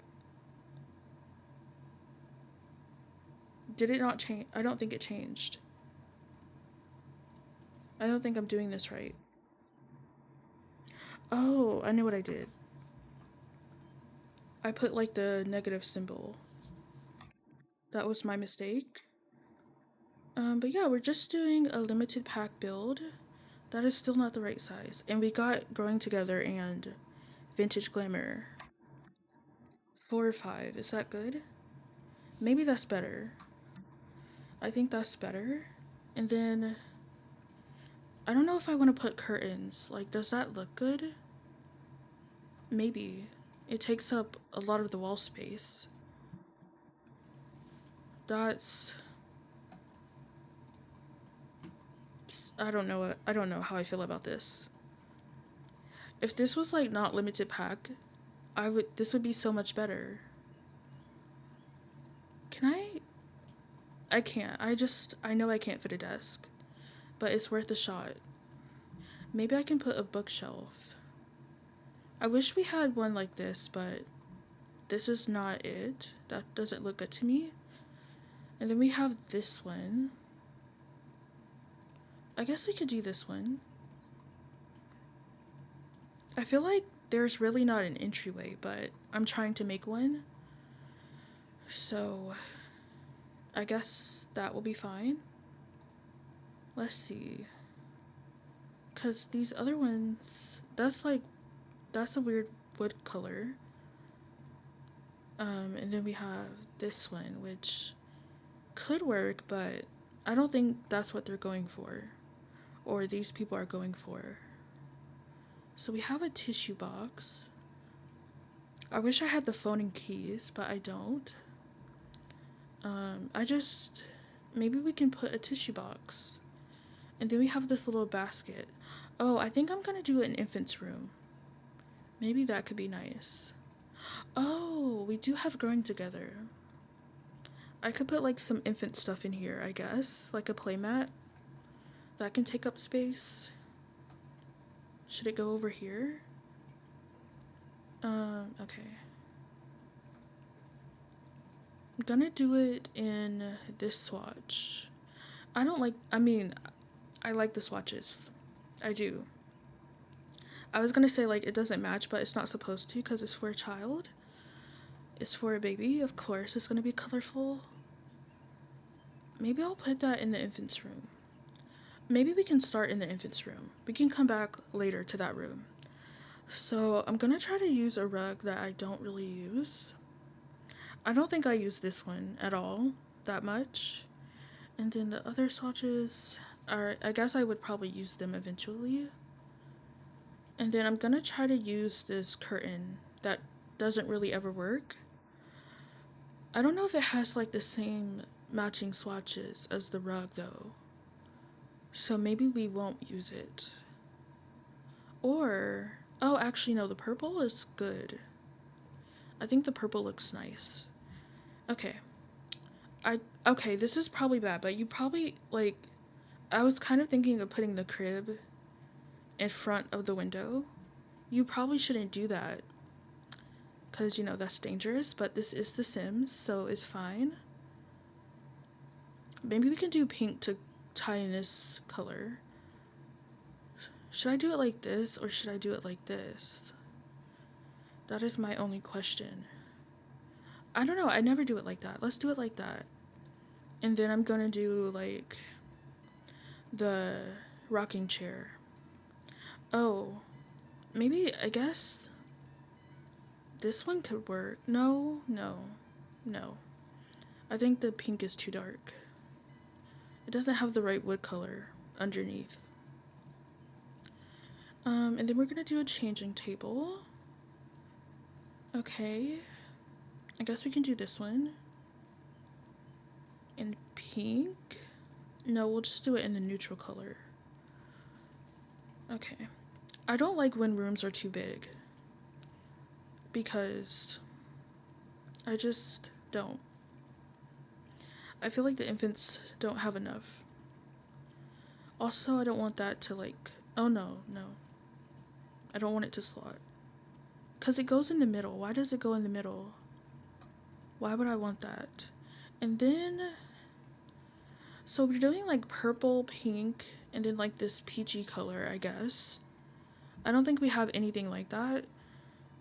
Did it not change? I don't think it changed. I don't think I'm doing this right. Oh, I know what I did. I put like the negative symbol. That was my mistake. But yeah, we're just doing a limited pack build. That is still not the right size. And we got Growing Together and Vintage Glamour. 4 or 5. Is that good? Maybe that's better. I think that's better. And then I don't know if I want to put curtains. Like, does that look good? Maybe. It takes up a lot of the wall space. That's... I don't know how I feel about this. If this was like not limited pack, this would be so much better. Can I can't. I know I can't fit a desk, but it's worth a shot. Maybe I can put a bookshelf. I wish we had one like this, but this is not it. That doesn't look good to me. And then we have this one. I guess we could do this one. I feel like there's really not an entryway, but I'm trying to make one. So I guess that will be fine. Let's see. Because these other ones, that's a weird wood color. And then we have this one, which could work, but I don't think that's what they're going for, or these people are going for. So we have a tissue box. I wish I had the phone and keys, but I don't. Maybe we can put a tissue box. And then we have this little basket. Oh, I think I'm gonna do an infant's room. Maybe that could be nice. Oh, we do have Growing Together. I could put like some infant stuff in here, I guess. Like a playmat. That can take up space. Should it go over here? Okay. I'm gonna do it in this swatch. I like the swatches. I do. I was gonna say like it doesn't match, but it's not supposed to because it's for a child. It's for a baby, of course it's gonna be colorful. Maybe I'll put that in the infant's room. Maybe we can start in the infant's room. We can come back later to that room. So I'm gonna try to use a rug that I don't really use. I don't think I use this one at all that much. And then the other swatches are, I guess I would probably use them eventually. And then I'm gonna try to use this curtain that doesn't really ever work. I don't know if it has like the same matching swatches as the rug though. So maybe we won't use it. Or Oh, actually, no, the purple is good. I think the purple looks nice. Okay. Okay, this is probably bad, but you probably, like, I was kind of thinking of putting the crib in front of the window. You probably shouldn't do that because, you know, that's dangerous, but this is The Sims, so it's fine. Maybe we can do pink to tie in this color. Should I do it like this or should I do it like this? That is my only question. I don't know, I never do it like that. Let's do it like that. And then I'm gonna do like the rocking chair. Oh, maybe, I guess this one could work. No, no, no. I think the pink is too dark. It doesn't have the right wood color underneath. And then we're gonna do a changing table. Okay. I guess we can do this one. In pink? No, we'll just do it in the neutral color. Okay. I don't like when rooms are too big. Because I just don't. I feel like the infants don't have enough. Also, I don't want that to like, oh no, no. I don't want it to slot. Because it goes in the middle. Why does it go in the middle? Why would I want that? And then, so we're doing like purple, pink, and then like this peachy color, I guess. I don't think we have anything like that.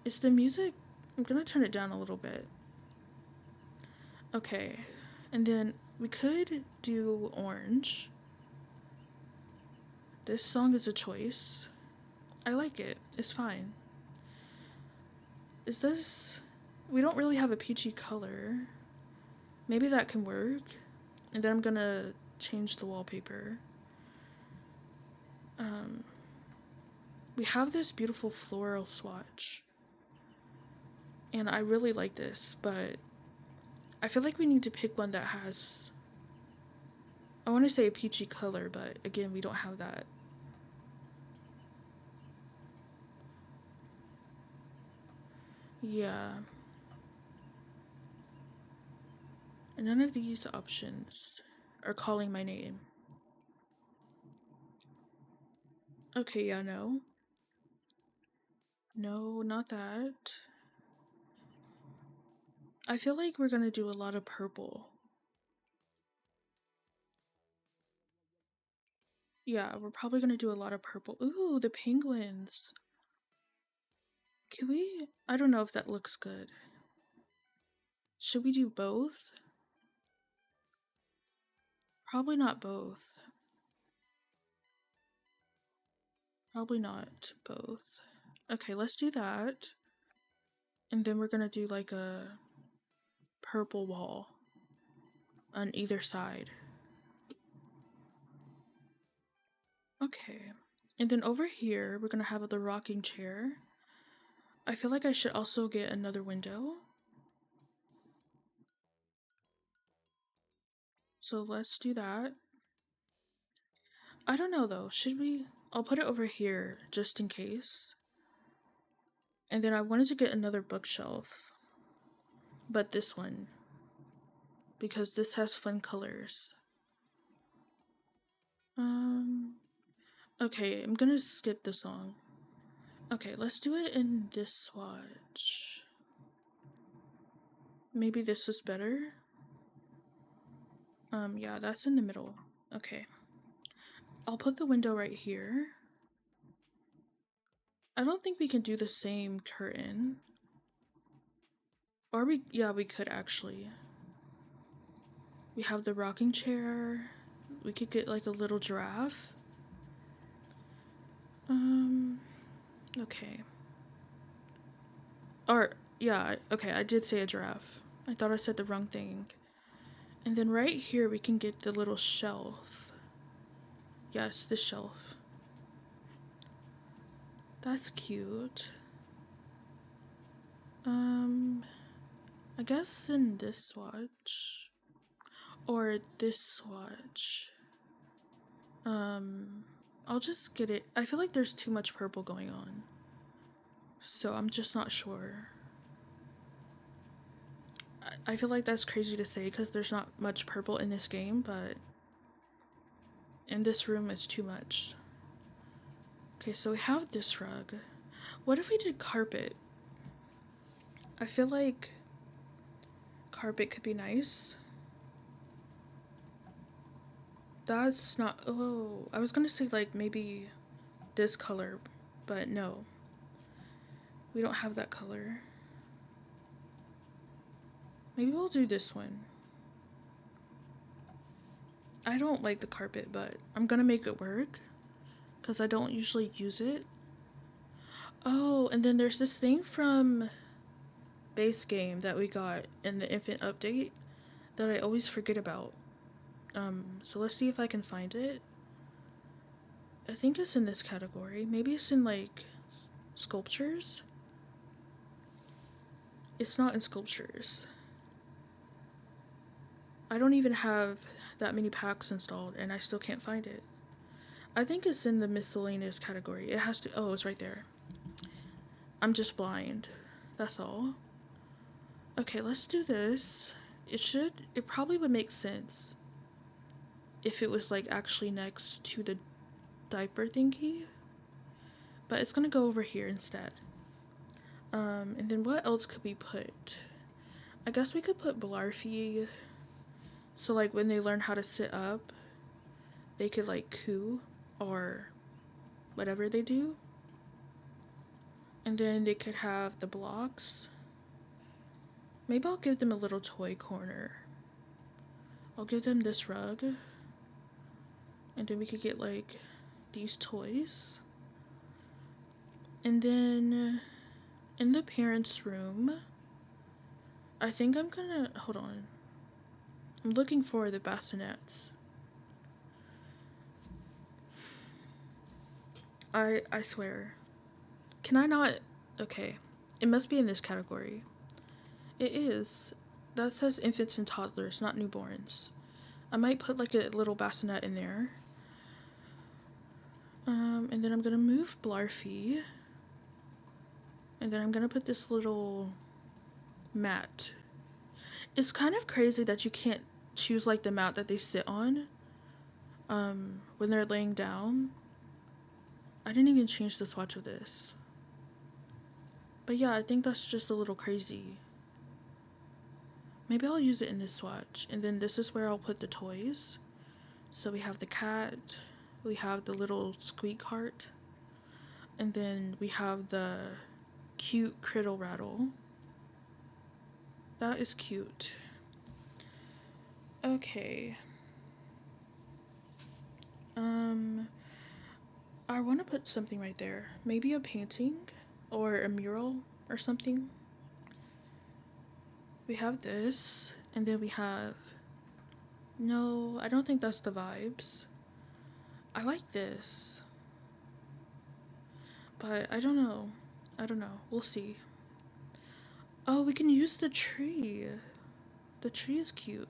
Is the music? I'm gonna turn it down a little bit. Okay. And then we could do orange. This song is a choice. I like it. It's fine. Is this... We don't really have a peachy color. Maybe that can work. And then I'm gonna change the wallpaper. We have this beautiful floral swatch. And I really like this, but I feel like we need to pick one that has... I want to say a peachy color, but again, we don't have that. Yeah. And none of these options are calling my name. Okay, yeah, no. No, not that. I feel like we're gonna do a lot of purple. Yeah, we're probably gonna do a lot of purple. Ooh, the penguins. Can we? I don't know if that looks good. Should we do both? Probably not both. Probably not both. Okay, let's do that. And then we're gonna do like a purple wall on either side. Okay. And then over here, we're gonna have the rocking chair. I feel like I should also get another window. So let's do that. I don't know though, should we? I'll put it over here just in case. And then I wanted to get another bookshelf. But this one. Because this has fun colors. Okay, I'm gonna skip the song. Okay, let's do it in this swatch. Maybe this is better. Yeah, that's in the middle. Okay. I'll put the window right here. I don't think we can do the same curtain. Or yeah, we could actually. We have the rocking chair. We could get like a little giraffe. Okay. Or, yeah, okay, I did say a giraffe. I thought I said the wrong thing. And then right here we can get the little shelf. Yes, this shelf. That's cute. I guess in this swatch. Or this swatch. I'll just get it. I feel like there's too much purple going on. So I'm just not sure. I feel like that's crazy to say because there's not much purple in this game, but in this room it's too much. Okay, so we have this rug. What if we did carpet? I feel like carpet could be nice. That's not. Oh, I was gonna say like maybe this color, but no. We don't have that color. Maybe we'll do this one. I don't like the carpet, but I'm gonna make it work because I don't usually use it. Oh, and then there's this thing from base game that we got in the infant update that I always forget about. So let's see if I can find it. I think it's in this category. Maybe it's in like sculptures. It's not in sculptures. I don't even have that many packs installed and I still can't find it. I think it's in the miscellaneous category. It has to. Oh, it's right there. I'm just blind. That's all. Okay, let's do this. It probably would make sense if it was like actually next to the diaper thingy. But it's gonna go over here instead. And then what else could we put? I guess we could put Blarfy. So like when they learn how to sit up, they could like coo or whatever they do. And then they could have the blocks. Maybe I'll give them a little toy corner. I'll give them this rug. And then we could get like these toys. And then in the parents' room, I think I'm gonna, hold on. I'm looking for the bassinets. I swear. Can I not? Okay. It must be in this category. It is. That says infants and toddlers, not newborns. I might put like a little bassinet in there. And then I'm gonna move Blarfy. And then I'm gonna put this little mat. It's kind of crazy that you can't choose like the mat that they sit on when they're laying down. I didn't even change the swatch of this. But yeah, I think that's just a little crazy. Maybe I'll use it in this swatch. And then this is where I'll put the toys. So we have the cat, we have the little squeak heart, and then we have the cute criddle rattle. That is cute. Okay. I want to put something right there. Maybe a painting or a mural or something. We have this, and then we have... No, I don't think that's the vibes. I like this. But I don't know. We'll see. Oh, we can use the tree. The tree is cute.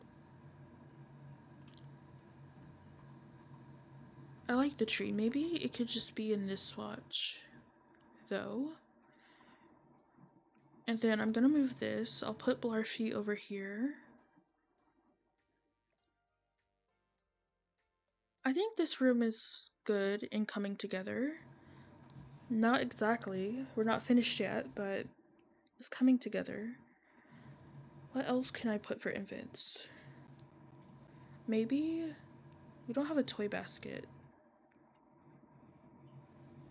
I like the tree. Maybe it could just be in this swatch, though. And then I'm gonna move this. I'll put Blarfy over here. I think this room is good in coming together. Not exactly. We're not finished yet, but it's coming together. What else can I put for infants? Maybe we don't have a toy basket.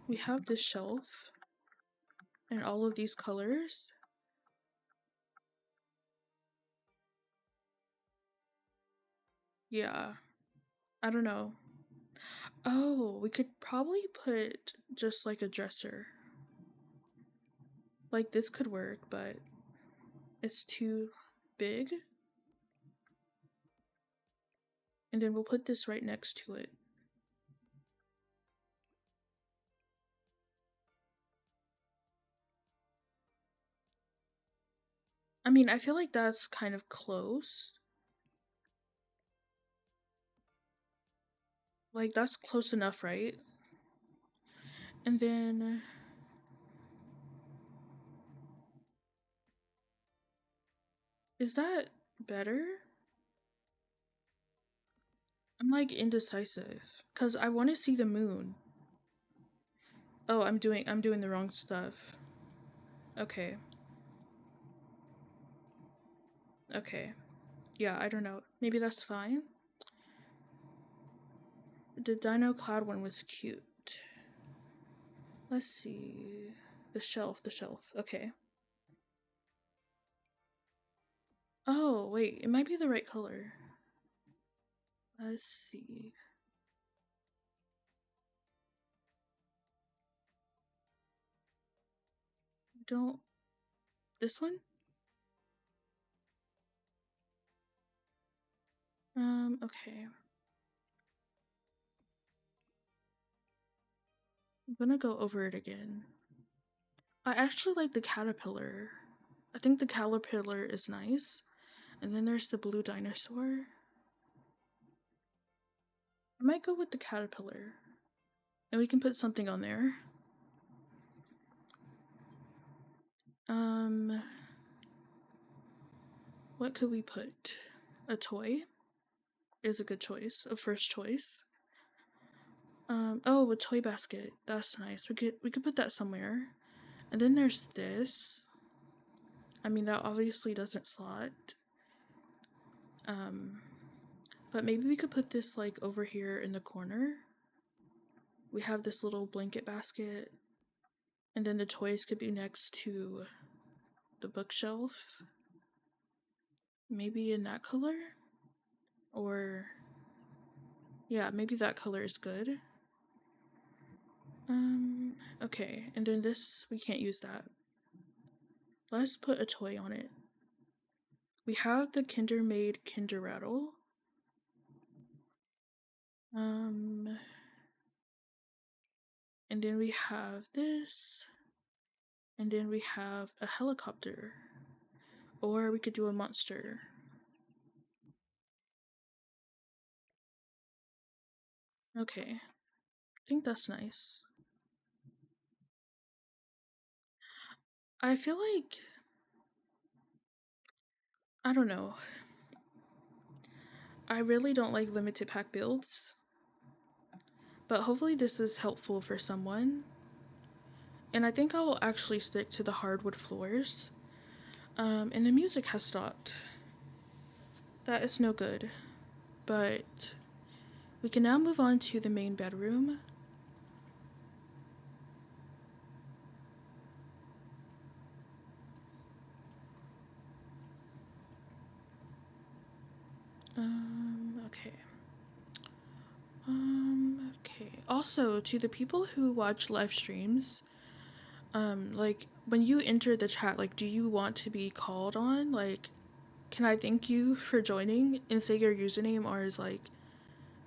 We have this shelf and all of these colors. Yeah, I don't know. Oh, we could probably put just like a dresser. Like this could work, but it's too big. And then we'll put this right next to it. I mean, I feel like that's kind of close. Like, that's close enough, right? And then Is that better? I'm like indecisive because I want to see the moon. Oh, I'm doing the wrong stuff. Okay. Okay. Yeah, I don't know. Maybe that's fine. The Dino Cloud one was cute. Let's see. The shelf. Okay. Oh, wait, it might be the right color. Let's see. Don't. This one? Okay. I'm gonna go over it again. I actually like the caterpillar. I think the caterpillar is nice. And then there's the blue dinosaur. I might go with the caterpillar. And we can put something on there. What could we put? A toy is a good choice, a first choice. Oh, a toy basket. That's nice. We could put that somewhere. And then there's this. I mean, that obviously doesn't slot. But maybe we could put this like over here in the corner. We have this little blanket basket. And then the toys could be next to the bookshelf. Maybe in that color? Or yeah, maybe that color is good. Okay, and then this, we can't use that. Let's put a toy on it. We have the Kinder Made Kinder Rattle. And then we have this. And then we have a helicopter. Or we could do a monster. Okay. I think that's nice. I feel like, I don't know. I really don't like limited pack builds. But hopefully this is helpful for someone. And I think I'll actually stick to the hardwood floors. And the music has stopped. That is no good. But we can now move on to the main bedroom. Okay. Okay. Also, to the people who watch live streams, like when you enter the chat, like, do you want to be called on? Like, can I thank you for joining and say your username, or is like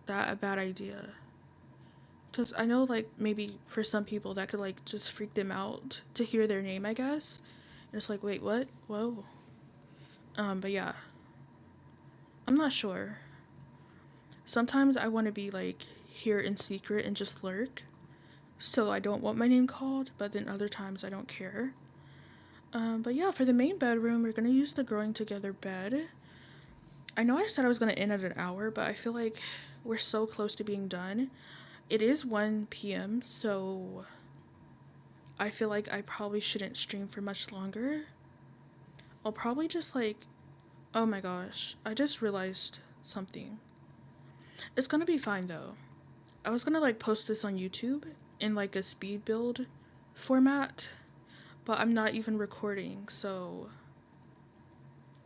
that a bad idea? Because I know, like, maybe for some people that could like just freak them out to hear their name, I guess. And it's like, wait, what? Whoa. But yeah, I'm not sure. Sometimes I want to be like here in secret and just lurk, so I don't want my name called, but then other times I don't care. But yeah, for the main bedroom, we're gonna use the growing together bed. I know I said I was gonna end at an hour, but I feel like we're so close to being done. It is 1 p.m., so I feel like I probably shouldn't stream for much longer. I'll probably just like, oh my gosh, I just realized something. It's gonna be fine though. I was gonna like post this on YouTube in like a speed build format, but I'm not even recording, so.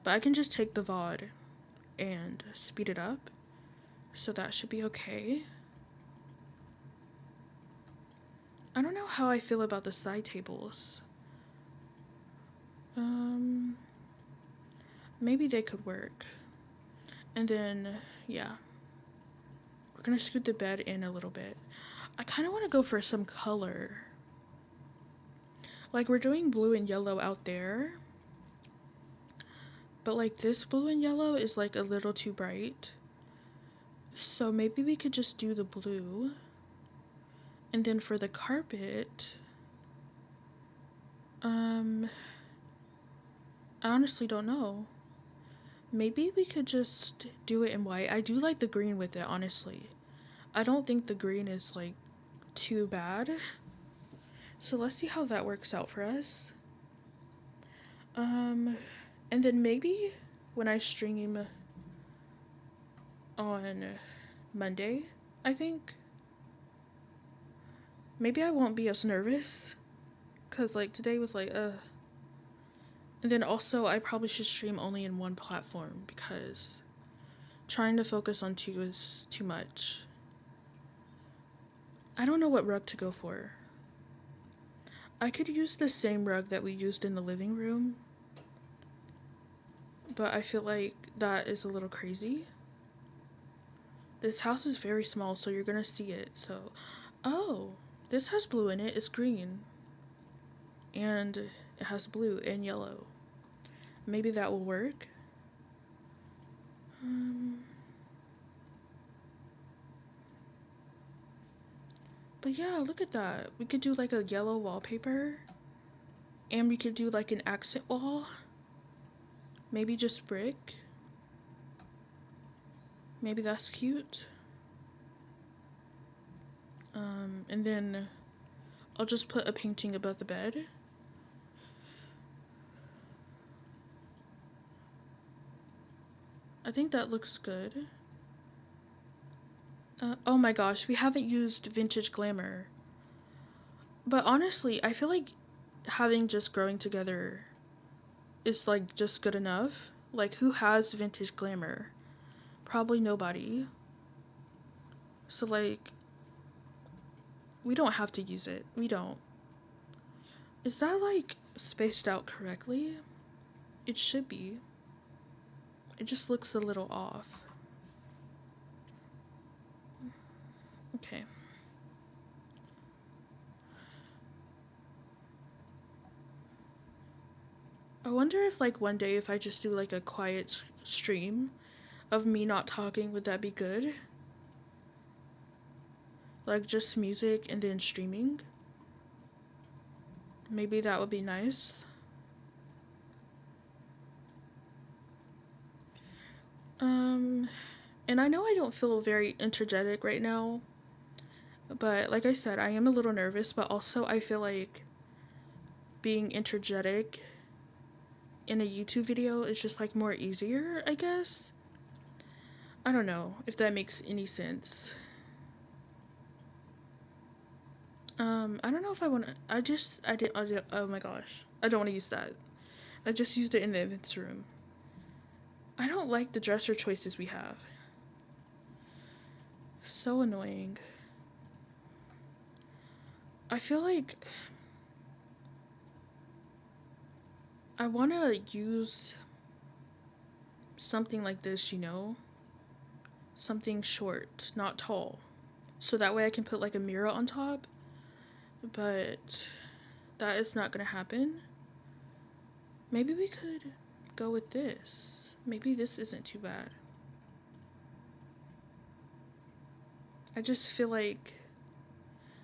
But I can just take the VOD and speed it up, so that should be okay. I don't know how I feel about the side tables. Maybe they could work. And then, yeah. We're gonna scoot the bed in a little bit. I kind of want to go for some color. Like, we're doing blue and yellow out there. But, like, this blue and yellow is, like, a little too bright. So maybe we could just do the blue. And then for the carpet, I honestly don't know. Maybe we could just do it in white. I do like the green with it, honestly. I don't think the green is like too bad. So let's see how that works out for us. And then maybe when I stream on Monday, I think, maybe I won't be as nervous. Cause like today was like, And then also I probably should stream only in one platform because trying to focus on two is too much. I don't know what rug to go for. I could use the same rug that we used in the living room, but I feel like that is a little crazy. This house is very small, so you're gonna see it. So, oh, this has blue in it. It's green. And it has blue and yellow. Maybe that will work. But yeah, look at that. We could do like a yellow wallpaper. And we could do like an accent wall. Maybe just brick. Maybe that's cute. And then I'll just put a painting above the bed. I think that looks good. Oh my gosh, we haven't used vintage glamour. But honestly, I feel like having just growing together is like just good enough. Like, who has vintage glamour? Probably nobody. So like, we don't have to use it. We don't. Is that like spaced out correctly? It should be. It just looks a little off. Okay. I wonder if like one day if I just do like a quiet stream of me not talking, would that be good? Like just music and then streaming? Maybe that would be nice. And I know I don't feel very energetic right now, but like I said, I am a little nervous, but also I feel like being energetic in a YouTube video is just like more easier, I guess. I don't know if that makes any sense. I don't know if I want to. I did. Oh my gosh. I don't want to use that. I just used it in the events room. I don't like the dresser choices we have. So annoying. I feel like I want to use something like this, you know? Something short, not tall. So that way I can put like a mirror on top. But that is not going to happen. Maybe we could go with this. Maybe this isn't too bad. I just feel like,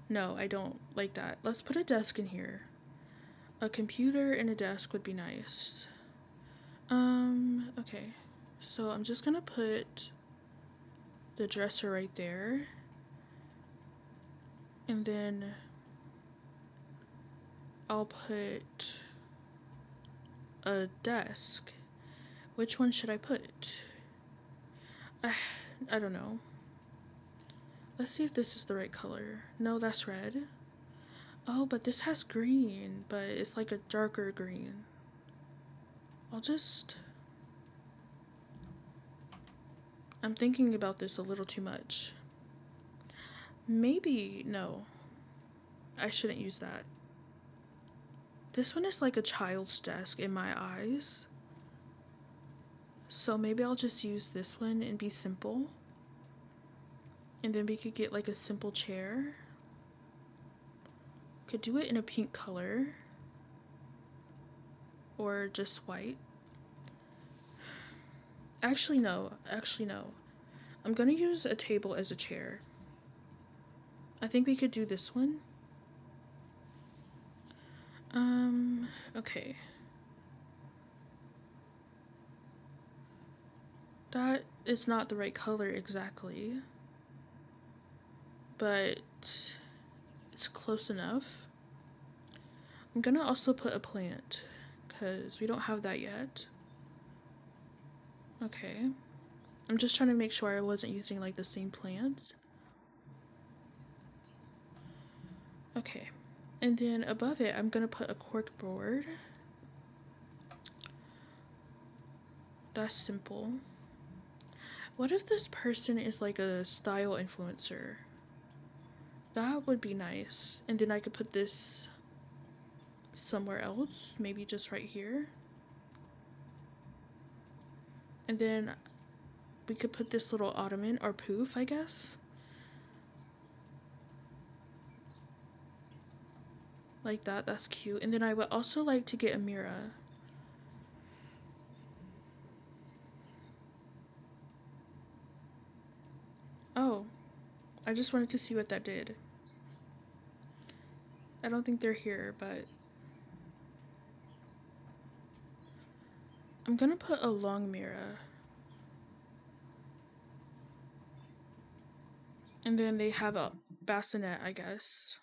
no, I don't like that. Let's put a desk in here. A computer and a desk would be nice. Okay. So I'm just gonna put the dresser right there. And then I'll put a desk. Which one should I put? I don't know. Let's see if this is the right color. No, that's red. Oh, but this has green, but it's like a darker green. I'm thinking about this a little too much. Maybe, no. I shouldn't use that. This one is like a child's desk in my eyes. So maybe I'll just use this one and be simple. And then we could get like a simple chair. Could do it in a pink color. Or just white. Actually, no. I'm gonna use a table as a chair. I think we could do this one. Okay. That is not the right color exactly, but it's close enough. I'm gonna also put a plant because we don't have that yet. Okay. I'm just trying to make sure I wasn't using like the same plant. Okay. And then above it, I'm gonna put a cork board. That's simple. What if this person is like a style influencer? That would be nice. And then I could put this somewhere else, maybe just right here. And then we could put this little ottoman or poof, I guess. Like that, that's cute. And then I would also like to get a mirror. Oh, I just wanted to see what that did. I don't think they're here, but I'm gonna put a long mirror. And then they have a bassinet, I guess,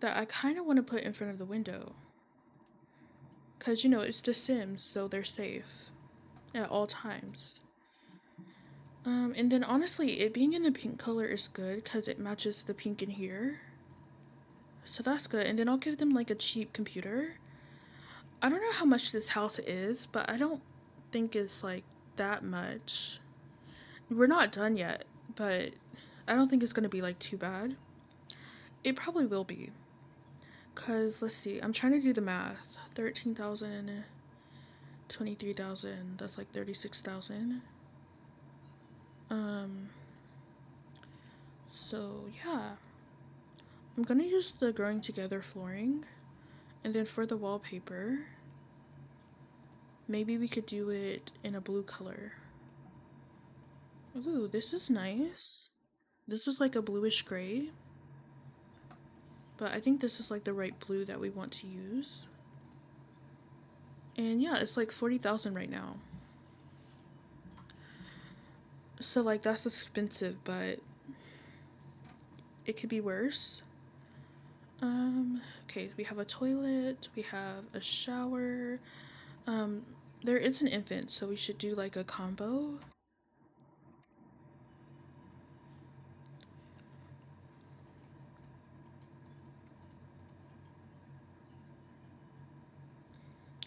that I kind of want to put in front of the window. Because, you know, it's The Sims, so they're safe at all times. And then honestly, it being in the pink color is good because it matches the pink in here. So that's good. And then I'll give them like a cheap computer. I don't know how much this house is, but I don't think it's like that much. We're not done yet, but I don't think it's gonna be like too bad. It probably will be. Cause let's see, I'm trying to do the math. 13,000, 23,000, that's like 36,000. So yeah. I'm gonna use the growing together flooring. And then for the wallpaper, maybe we could do it in a blue color. Ooh, this is nice. This is like a bluish gray. But I think this is like the right blue that we want to use. And yeah, it's like 40,000 right now. So like that's expensive, but it could be worse. Okay, we have a toilet, we have a shower. There is an infant, so we should do like a combo.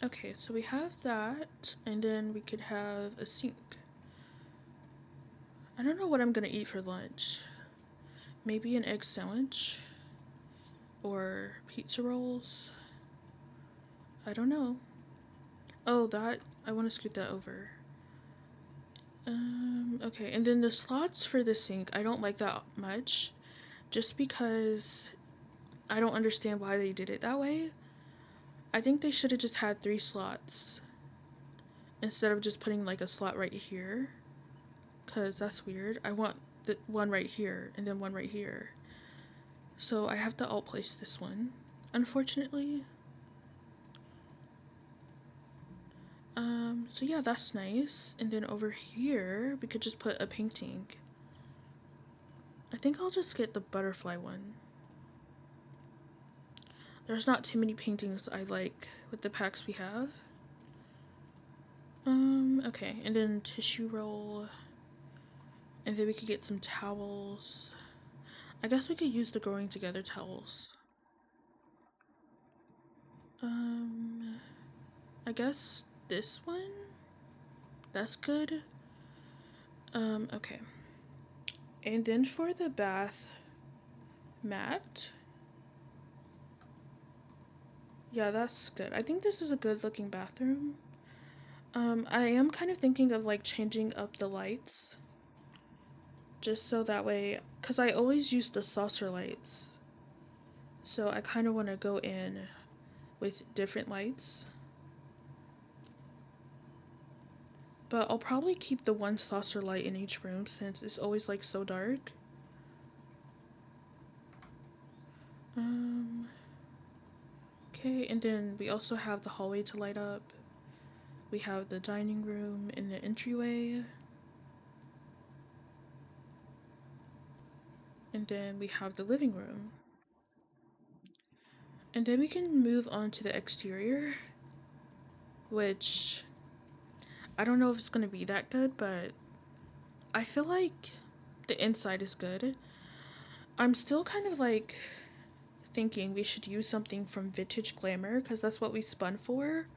Okay, so we have that, and then we could have a sink. I don't know what I'm gonna eat for lunch. Maybe an egg sandwich or pizza rolls. I don't know. Oh, that I want to scoot that over. Okay, and then the slots for the sink, I don't like that much, just because I don't understand why they did it that way. I think they should have just had 3 slots instead of just putting like a slot right here, because that's weird. I want the one right here and then one right here. So I have to alt place this one, unfortunately. So yeah, that's nice. And then over here, we could just put a painting. I think I'll just get the butterfly one. There's not too many paintings I like with the packs we have. Okay, and then tissue roll. And then we could get some towels. I guess we could use the growing together towels. I guess this one? That's good. Okay. And then for the bath mat. Yeah, that's good. I think this is a good looking bathroom. I am kind of thinking of like changing up the lights. Just so that way, because I always use the saucer lights. So I kind of want to go in with different lights. But I'll probably keep the one saucer light in each room since it's always like so dark. Okay, and then we also have the hallway to light up. We have the dining room in the entryway. And then we have the living room. And then we can move on to the exterior, which I don't know if it's going to be that good, but I feel like the inside is good. I'm still kind of like thinking we should use something from Vintage Glamour because that's what we spun for.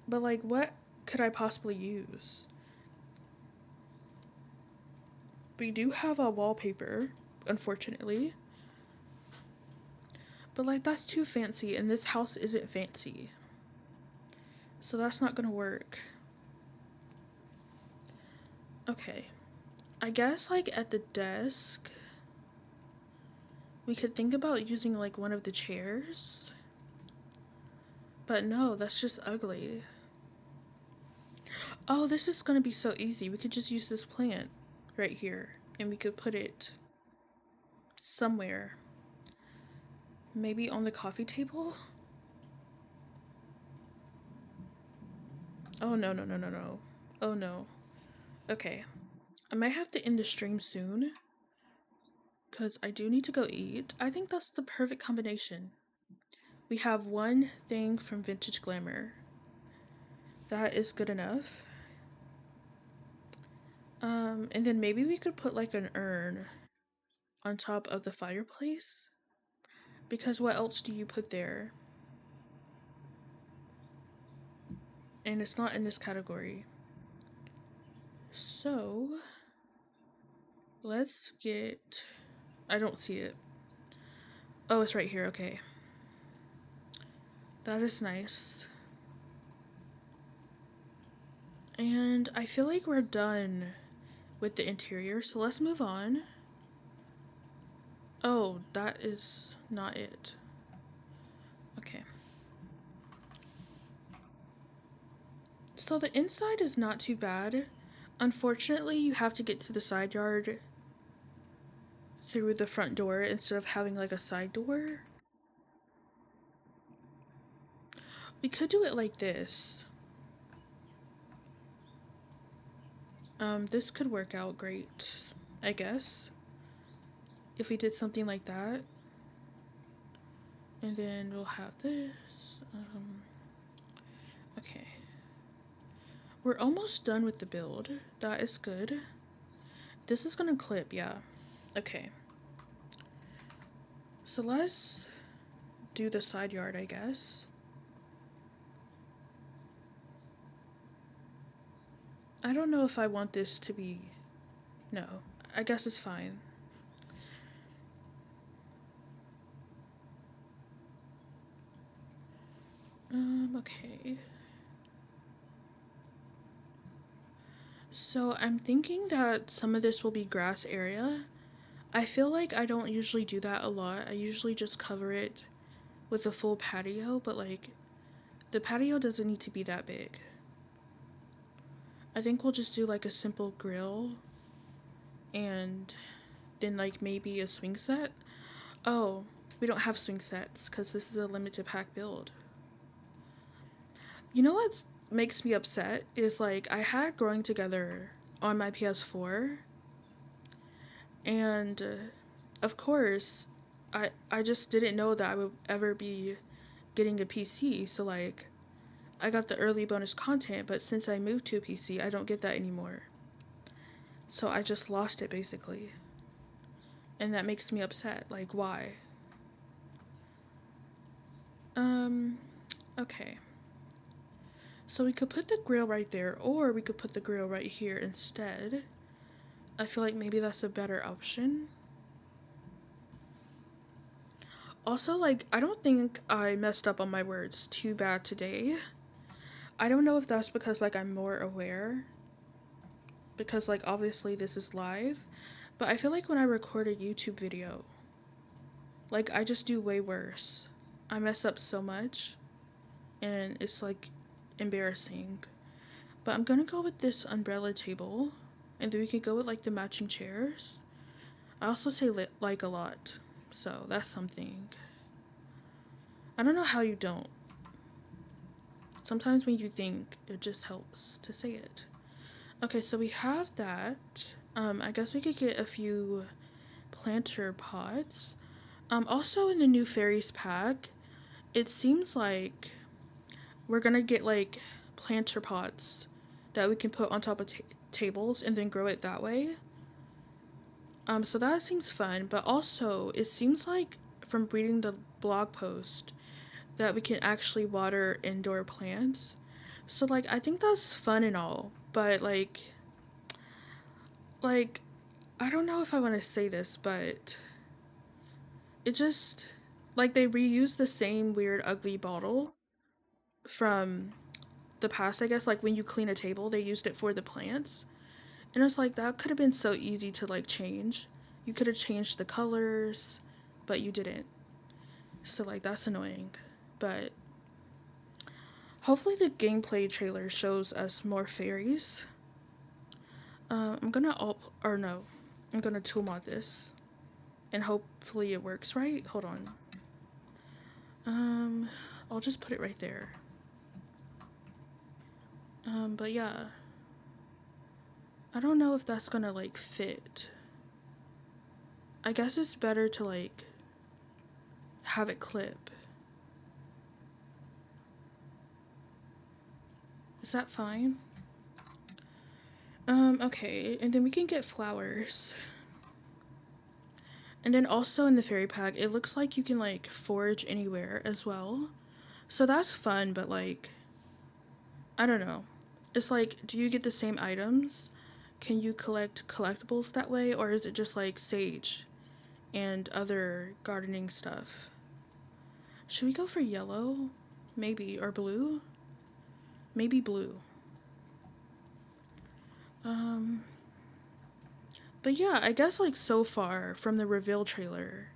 But like, what could I possibly use? We do have a wallpaper, unfortunately. But like, that's too fancy, and this house isn't fancy. So that's not gonna work. Okay. I guess like at the desk, we could think about using like one of the chairs. But no, that's just ugly. Oh, this is gonna be so easy. We could just use this plant right here, and we could put it somewhere. Maybe on the coffee table? Oh, no, no, no, no, no. Oh, no. Okay. I might have to end the stream soon, because I do need to go eat. I think that's the perfect combination. We have one thing from Vintage Glamour. That is good enough. And then maybe we could put like an urn on top of the fireplace. Because what else do you put there? And it's not in this category. So, let's get... I don't see it. Oh, it's right here, okay. That is nice. And I feel like we're done with the interior, so let's move on. Oh, that is not it. Okay. So the inside is not too bad. Unfortunately, you have to get to the side yard through the front door instead of having like a side door. We could do it like this. This could work out great, I guess. If we did something like that. And then we'll have this. Okay. We're almost done with the build. That is good. This is gonna clip, yeah. Okay. So let's do the side yard, I guess. I don't know if I want this to be... No, I guess it's fine. Okay. So I'm thinking that some of this will be grass area. I feel like I don't usually do that a lot. I usually just cover it with a full patio, but like the patio doesn't need to be that big. I think we'll just do like a simple grill and then like maybe a swing set. Oh, we don't have swing sets because this is a limited pack build. You know what makes me upset is like I had Growing Together on my PS4, and of course I just didn't know that I would ever be getting a PC, so like I got the early bonus content, but since I moved to a PC I don't get that anymore, so I just lost it basically, and that makes me upset. Like, why? Okay, so we could put the grill right there, or we could put the grill right here instead. I feel like maybe that's a better option. Also, like, I don't think I messed up on my words too bad today. I don't know if that's because, like, I'm more aware. Because, like, obviously this is live. But I feel like when I record a YouTube video, like, I just do way worse. I mess up so much. And it's, like, embarrassing. But I'm gonna go with this umbrella table. And then we can go with, like, the matching chairs. I also say like a lot. So that's something. I don't know how you don't. Sometimes when you think, it just helps to say it. Okay, so we have that. I guess we could get a few planter pots. Also in the new fairies pack, it seems like we're gonna get like planter pots that we can put on top of tables and then grow it that way. So that seems fun, but also it seems like from reading the blog post that we can actually water indoor plants. So like I think that's fun and all, but like I don't know if I want to say this, but it just like they reuse the same weird ugly bottle from the past, I guess, like when you clean a table, they used it for the plants. And it's like that could have been so easy to like change. You could have changed the colors, but you didn't. So like that's annoying. But hopefully the gameplay trailer shows us more fairies. I'm gonna or no, I'm gonna tool mod this, and hopefully it works right. Hold on. I'll just put it right there. But yeah, I don't know if that's gonna like fit. I guess it's better to like have it clip. Is that fine? Okay, and then we can get flowers. And then also in the fairy pack, it looks like you can like forage anywhere as well. So that's fun, but like, I don't know. It's like, do you get the same items? Can you collect collectibles that way? Or is it just like sage and other gardening stuff? Should we go for yellow? Maybe. Or blue? Maybe blue. But yeah, I guess like so far from the reveal trailer,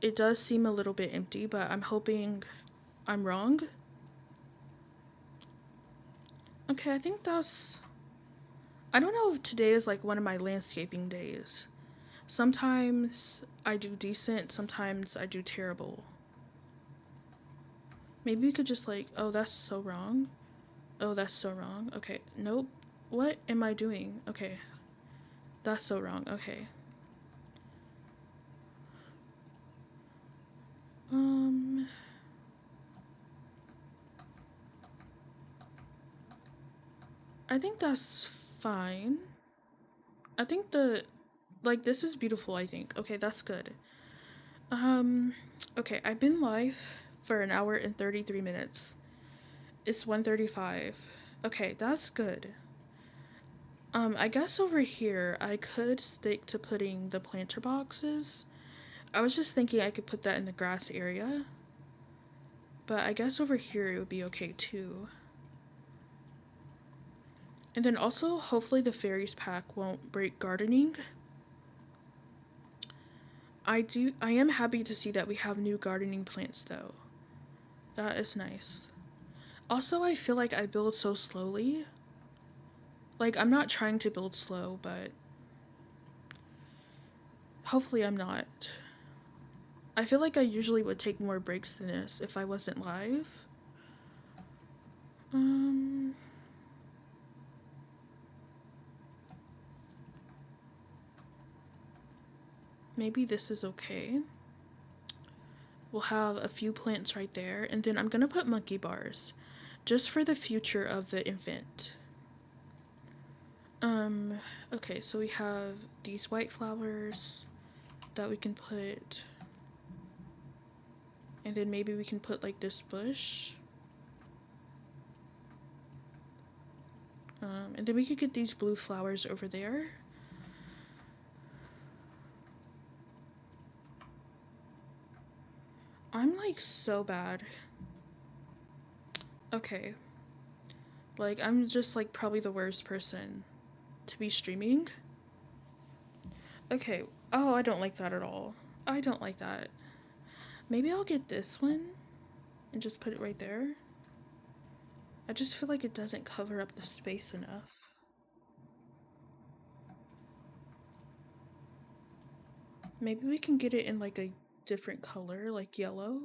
it does seem a little bit empty, but I'm hoping I'm wrong. Okay, I think that's... I don't know if today is like one of my landscaping days. Sometimes I do decent, sometimes I do terrible. Maybe we could just like... Oh, that's so wrong. Oh, that's so wrong. Okay, nope. What am I doing? Okay. That's so wrong. Okay. I think that's fine. I think like this is beautiful, I think. Okay, that's good. Okay, I've been live for an hour and 33 minutes. It's 1:35. Okay, that's good. I guess over here I could stick to putting the planter boxes. I was just thinking I could put that in the grass area. But I guess over here it would be okay too. And then also, hopefully the fairies pack won't break gardening. I am happy to see that we have new gardening plants though. That is nice. Also, I feel like I build so slowly. Like, I'm not trying to build slow, but hopefully I'm not. I feel like I usually would take more breaks than this if I wasn't live. Maybe this is okay. We'll have a few plants right there, and then I'm gonna put monkey bars just for the future of the infant. Okay, so we have these white flowers that we can put, and then maybe we can put like this bush. And then we could get these blue flowers over there. I'm like so bad. Okay. Like, I'm just like probably the worst person to be streaming. Okay. Oh, I don't like that at all. I don't like that. Maybe I'll get this one and just put it right there. I just feel like it doesn't cover up the space enough. Maybe we can get it in like a different color, like yellow.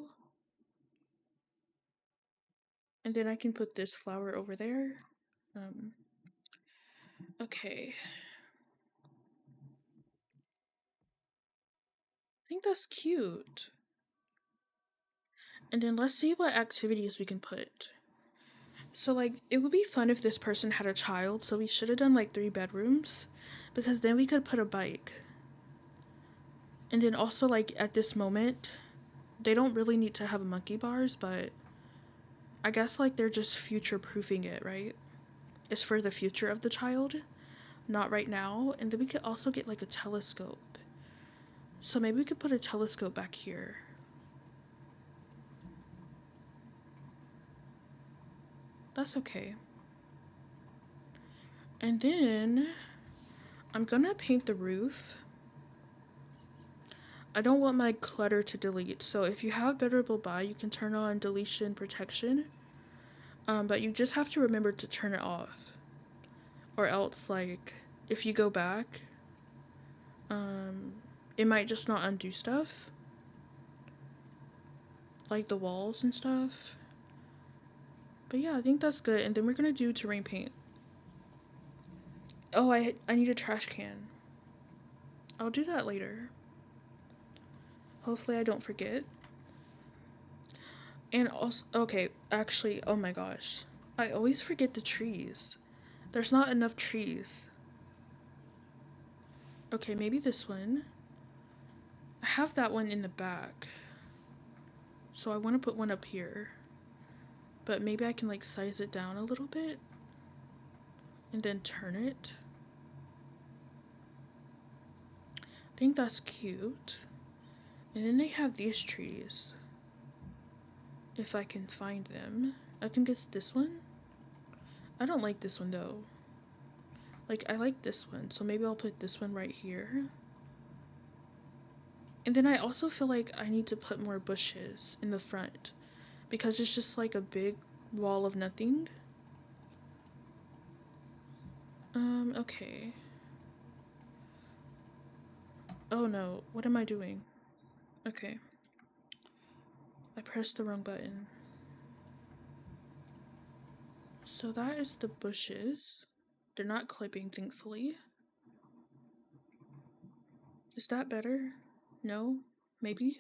And then I can put this flower over there. Okay. I think that's cute. And then let's see what activities we can put. So, like, it would be fun if this person had a child, so we should have done like 3 bedrooms, because then we could put a bike. And then also, like, at this moment, they don't really need to have monkey bars, but I guess, like, they're just future proofing it, right? It's for the future of the child, not right now. And then we could also get, like, a telescope. So maybe we could put a telescope back here. That's okay. And then I'm gonna paint the roof. I don't want my clutter to delete, so if you have Bitterable Buy, you can turn on deletion protection. But you just have to remember to turn it off. Or else, like, if you go back, it might just not undo stuff. Like the walls and stuff. But yeah, I think that's good. And then we're gonna do terrain paint. Oh, I need a trash can. I'll do that later. Hopefully I don't forget. And also, okay, actually, oh my gosh. I always forget the trees. There's not enough trees. Okay, maybe this one. I have that one in the back. So I want to put one up here. But maybe I can like size it down a little bit. And then turn it. I think that's cute. And then they have these trees. If I can find them. I think it's this one. I don't like this one though. Like, I like this one, so maybe I'll put this one right here. And then I also feel like I need to put more bushes in the front, because it's just like a big wall of nothing. Okay. Oh no, what am I doing? Okay. I pressed the wrong button. So that is the bushes. They're not clipping, thankfully. Is that better? No? Maybe?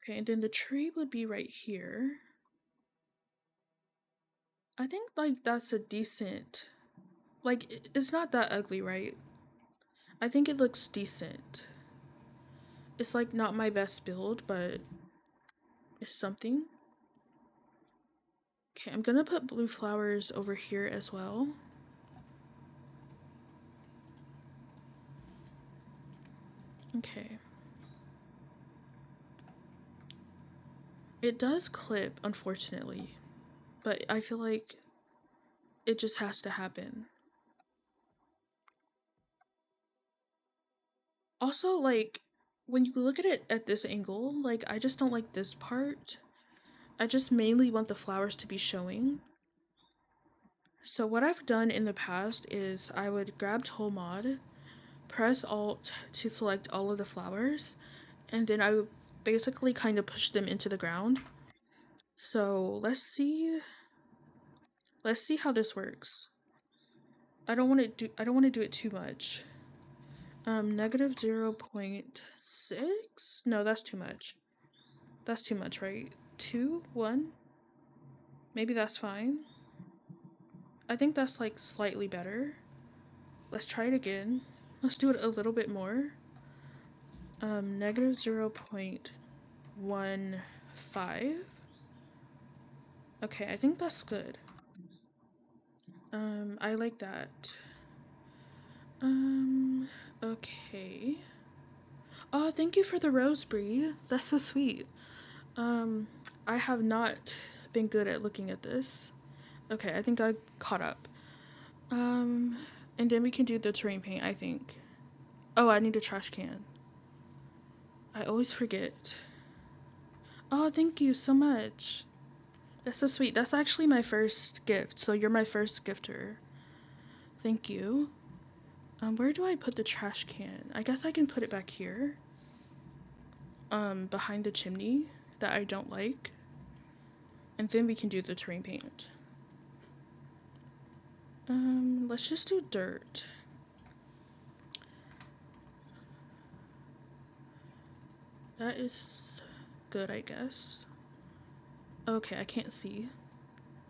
Okay, and then the tree would be right here. I think, like, that's a decent... Like, it's not that ugly, right? I think it looks decent. It's, like, not my best build, but it's something. Okay, I'm gonna put blue flowers over here as well. Okay. It does clip, unfortunately, but I feel like it just has to happen. Also, like, when you look at it at this angle, like, I just don't like this part. I just mainly want the flowers to be showing. So what I've done in the past is I would grab Tool Mod, press Alt to select all of the flowers, and then I would basically kind of push them into the ground. So let's see how this works. I don't want to do it too much. Negative 0.6? No, that's too much. That's too much, right? 2, 1? Maybe that's fine. I think that's like slightly better. Let's try it again. Let's do it a little bit more. Negative 0.15. Okay, I think that's good. I like that. Okay. Oh, thank you for the rose, Brie. That's so sweet. I have not been good at looking at this. Okay, I think I caught up. And then we can do the terrain paint, I think. Oh, I need a trash can. I always forget. Oh, thank you so much. That's so sweet. That's actually my first gift, so you're my first gifter. Thank you. Where do I put the trash can? I guess I can put it back here. Behind the chimney. that I don't like. And then we can do the terrain paint. Let's just do dirt. That is good, I guess. Okay, I can't see.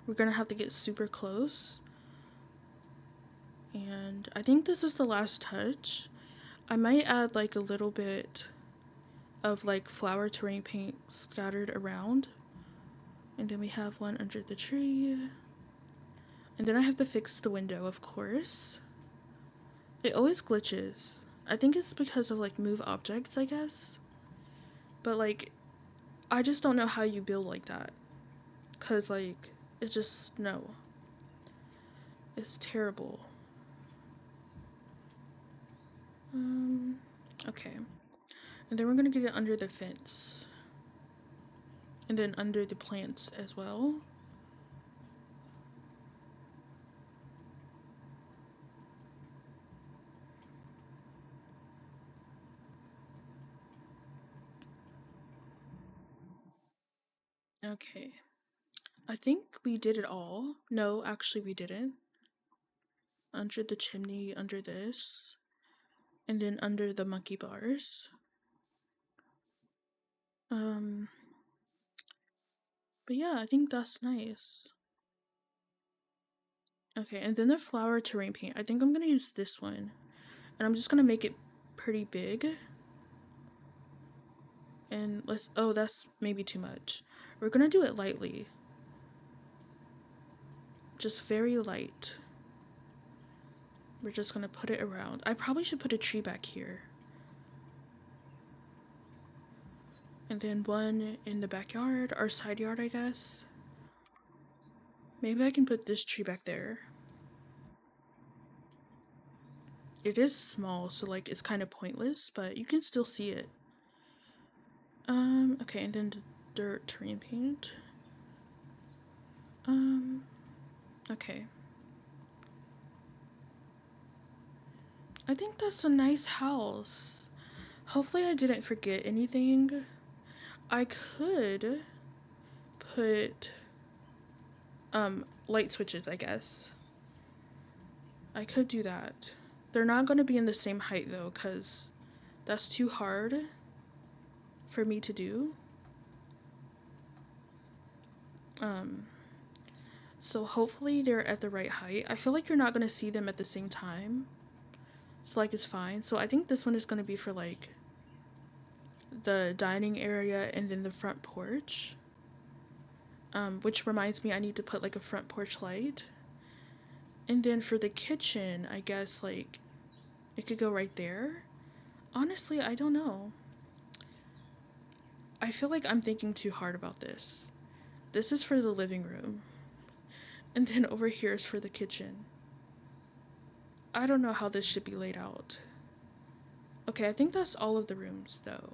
We're gonna have to get super close. And I think this is the last touch. I might add like a little bit of like flower terrain paint scattered around. And then we have one under the tree. And then I have to fix the window, of course. It always glitches. I think it's because of like move objects, I guess. But like, I just don't know how you build like that. Cause like, it's just, no. It's terrible. Okay. And then we're gonna get it under the fence. And then under the plants as well. Okay. I think we did it all. No, actually we didn't. Under the chimney, under this. And then under the monkey bars. But yeah, I think that's nice. Okay, and then the flower terrain paint. I think I'm gonna use this one. And I'm just gonna make it pretty big. And let's, oh, that's maybe too much. We're gonna do it lightly. Just very light. We're just gonna put it around. I probably should put a tree back here. And then one in the backyard, or side yard, I guess. Maybe I can put this tree back there. It is small, so like it's kind of pointless, but you can still see it. Okay, and then the dirt terrain paint. Okay. I think that's a nice house. Hopefully I didn't forget anything. I could put light switches, I guess. I could do that. They're not going to be in the same height though, because that's too hard for me to do. So hopefully they're at the right height. I feel like you're not going to see them at the same time. So like it's fine. So I think this one is going to be for like the dining area and then the front porch. Which reminds me I need to put like a front porch light. And then for the kitchen, I guess like it could go right there. Honestly, I don't know. I feel like I'm thinking too hard about this. This is for the living room. And then over here is for the kitchen. I don't know how this should be laid out. Okay, I think that's all of the rooms though.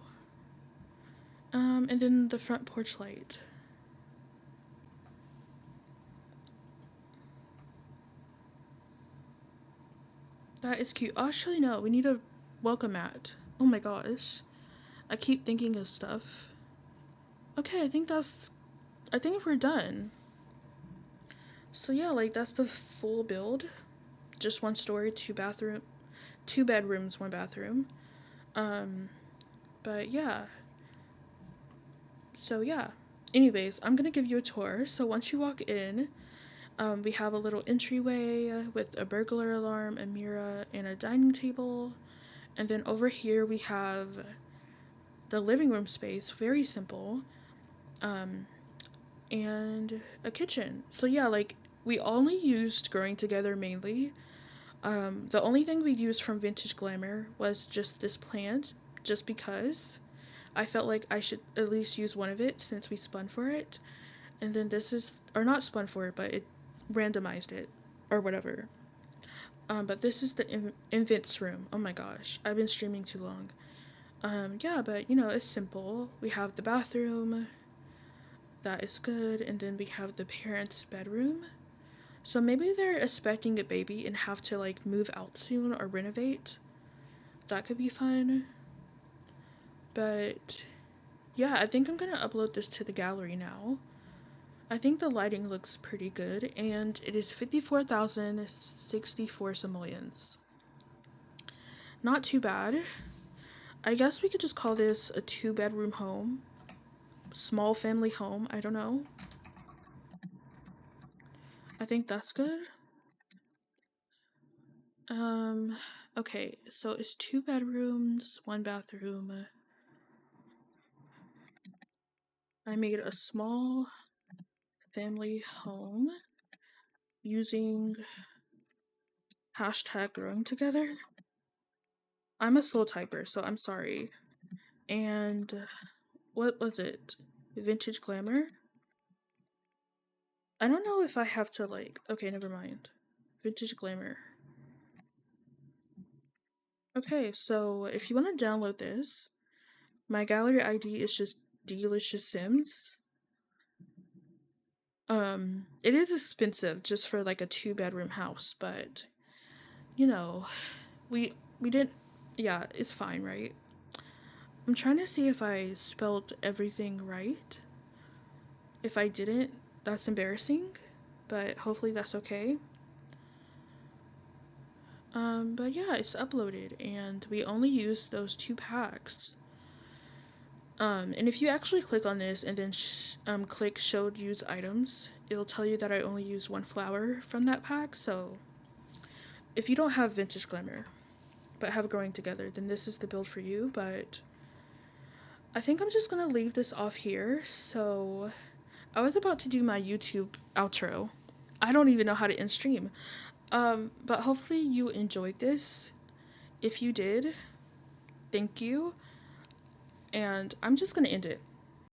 And then the front porch light. That is cute. Actually, no, we need a welcome mat. Oh my gosh. I keep thinking of stuff. Okay, I think we're done. So yeah, like that's the full build. Just 1 story, 2 bedrooms, 1 bathroom. But yeah. So yeah. Anyways, I'm gonna give you a tour. So once you walk in, we have a little entryway with a burglar alarm, a mirror, and a dining table. And then over here we have the living room space, very simple. And a kitchen. So yeah, like we only used Growing Together mainly. The only thing we used from Vintage Glamour was just this plant, just because I felt like I should at least use one of it since we spun for it. And then this is, or not spun for it, but it randomized it or whatever. But this is the Invents room. Oh my gosh, I've been streaming too long. Yeah, but you know, it's simple. We have the bathroom. That is good. And then we have the parents' bedroom. So maybe they're expecting a baby and have to like move out soon or renovate. That could be fun. But yeah, I think I'm gonna upload this to the gallery now. I think the lighting looks pretty good, and it is 54,064 simoleons. Not too bad. I guess we could just call this a 2-bedroom home. Small family home, I don't know. I think that's good. Okay, so it's 2 bedrooms, 1 bathroom. I made a small family home using hashtag growing together. I'm a slow typer, so I'm sorry. And what was it? Vintage glamour? I don't know if I have to like. Okay, never mind. Vintage glamour. Okay, so if you want to download this, my gallery ID is just DeeliciousSims. It is expensive just for like a 2-bedroom house, but you know, we didn't. Yeah, it's fine, right? I'm trying to see if I spelled everything right. If I didn't, that's embarrassing, but hopefully that's okay. But yeah, it's uploaded, and we only used those 2 packs. And if you actually click on this and then click showed used items, it'll tell you that I only used 1 flower from that pack. So if you don't have Vintage Glamour but have Growing Together, then this is the build for you. But I think I'm just gonna leave this off here. So I was about to do my YouTube outro. I don't even know how to end stream. But hopefully you enjoyed this. If you did, thank you. And I'm just gonna end it.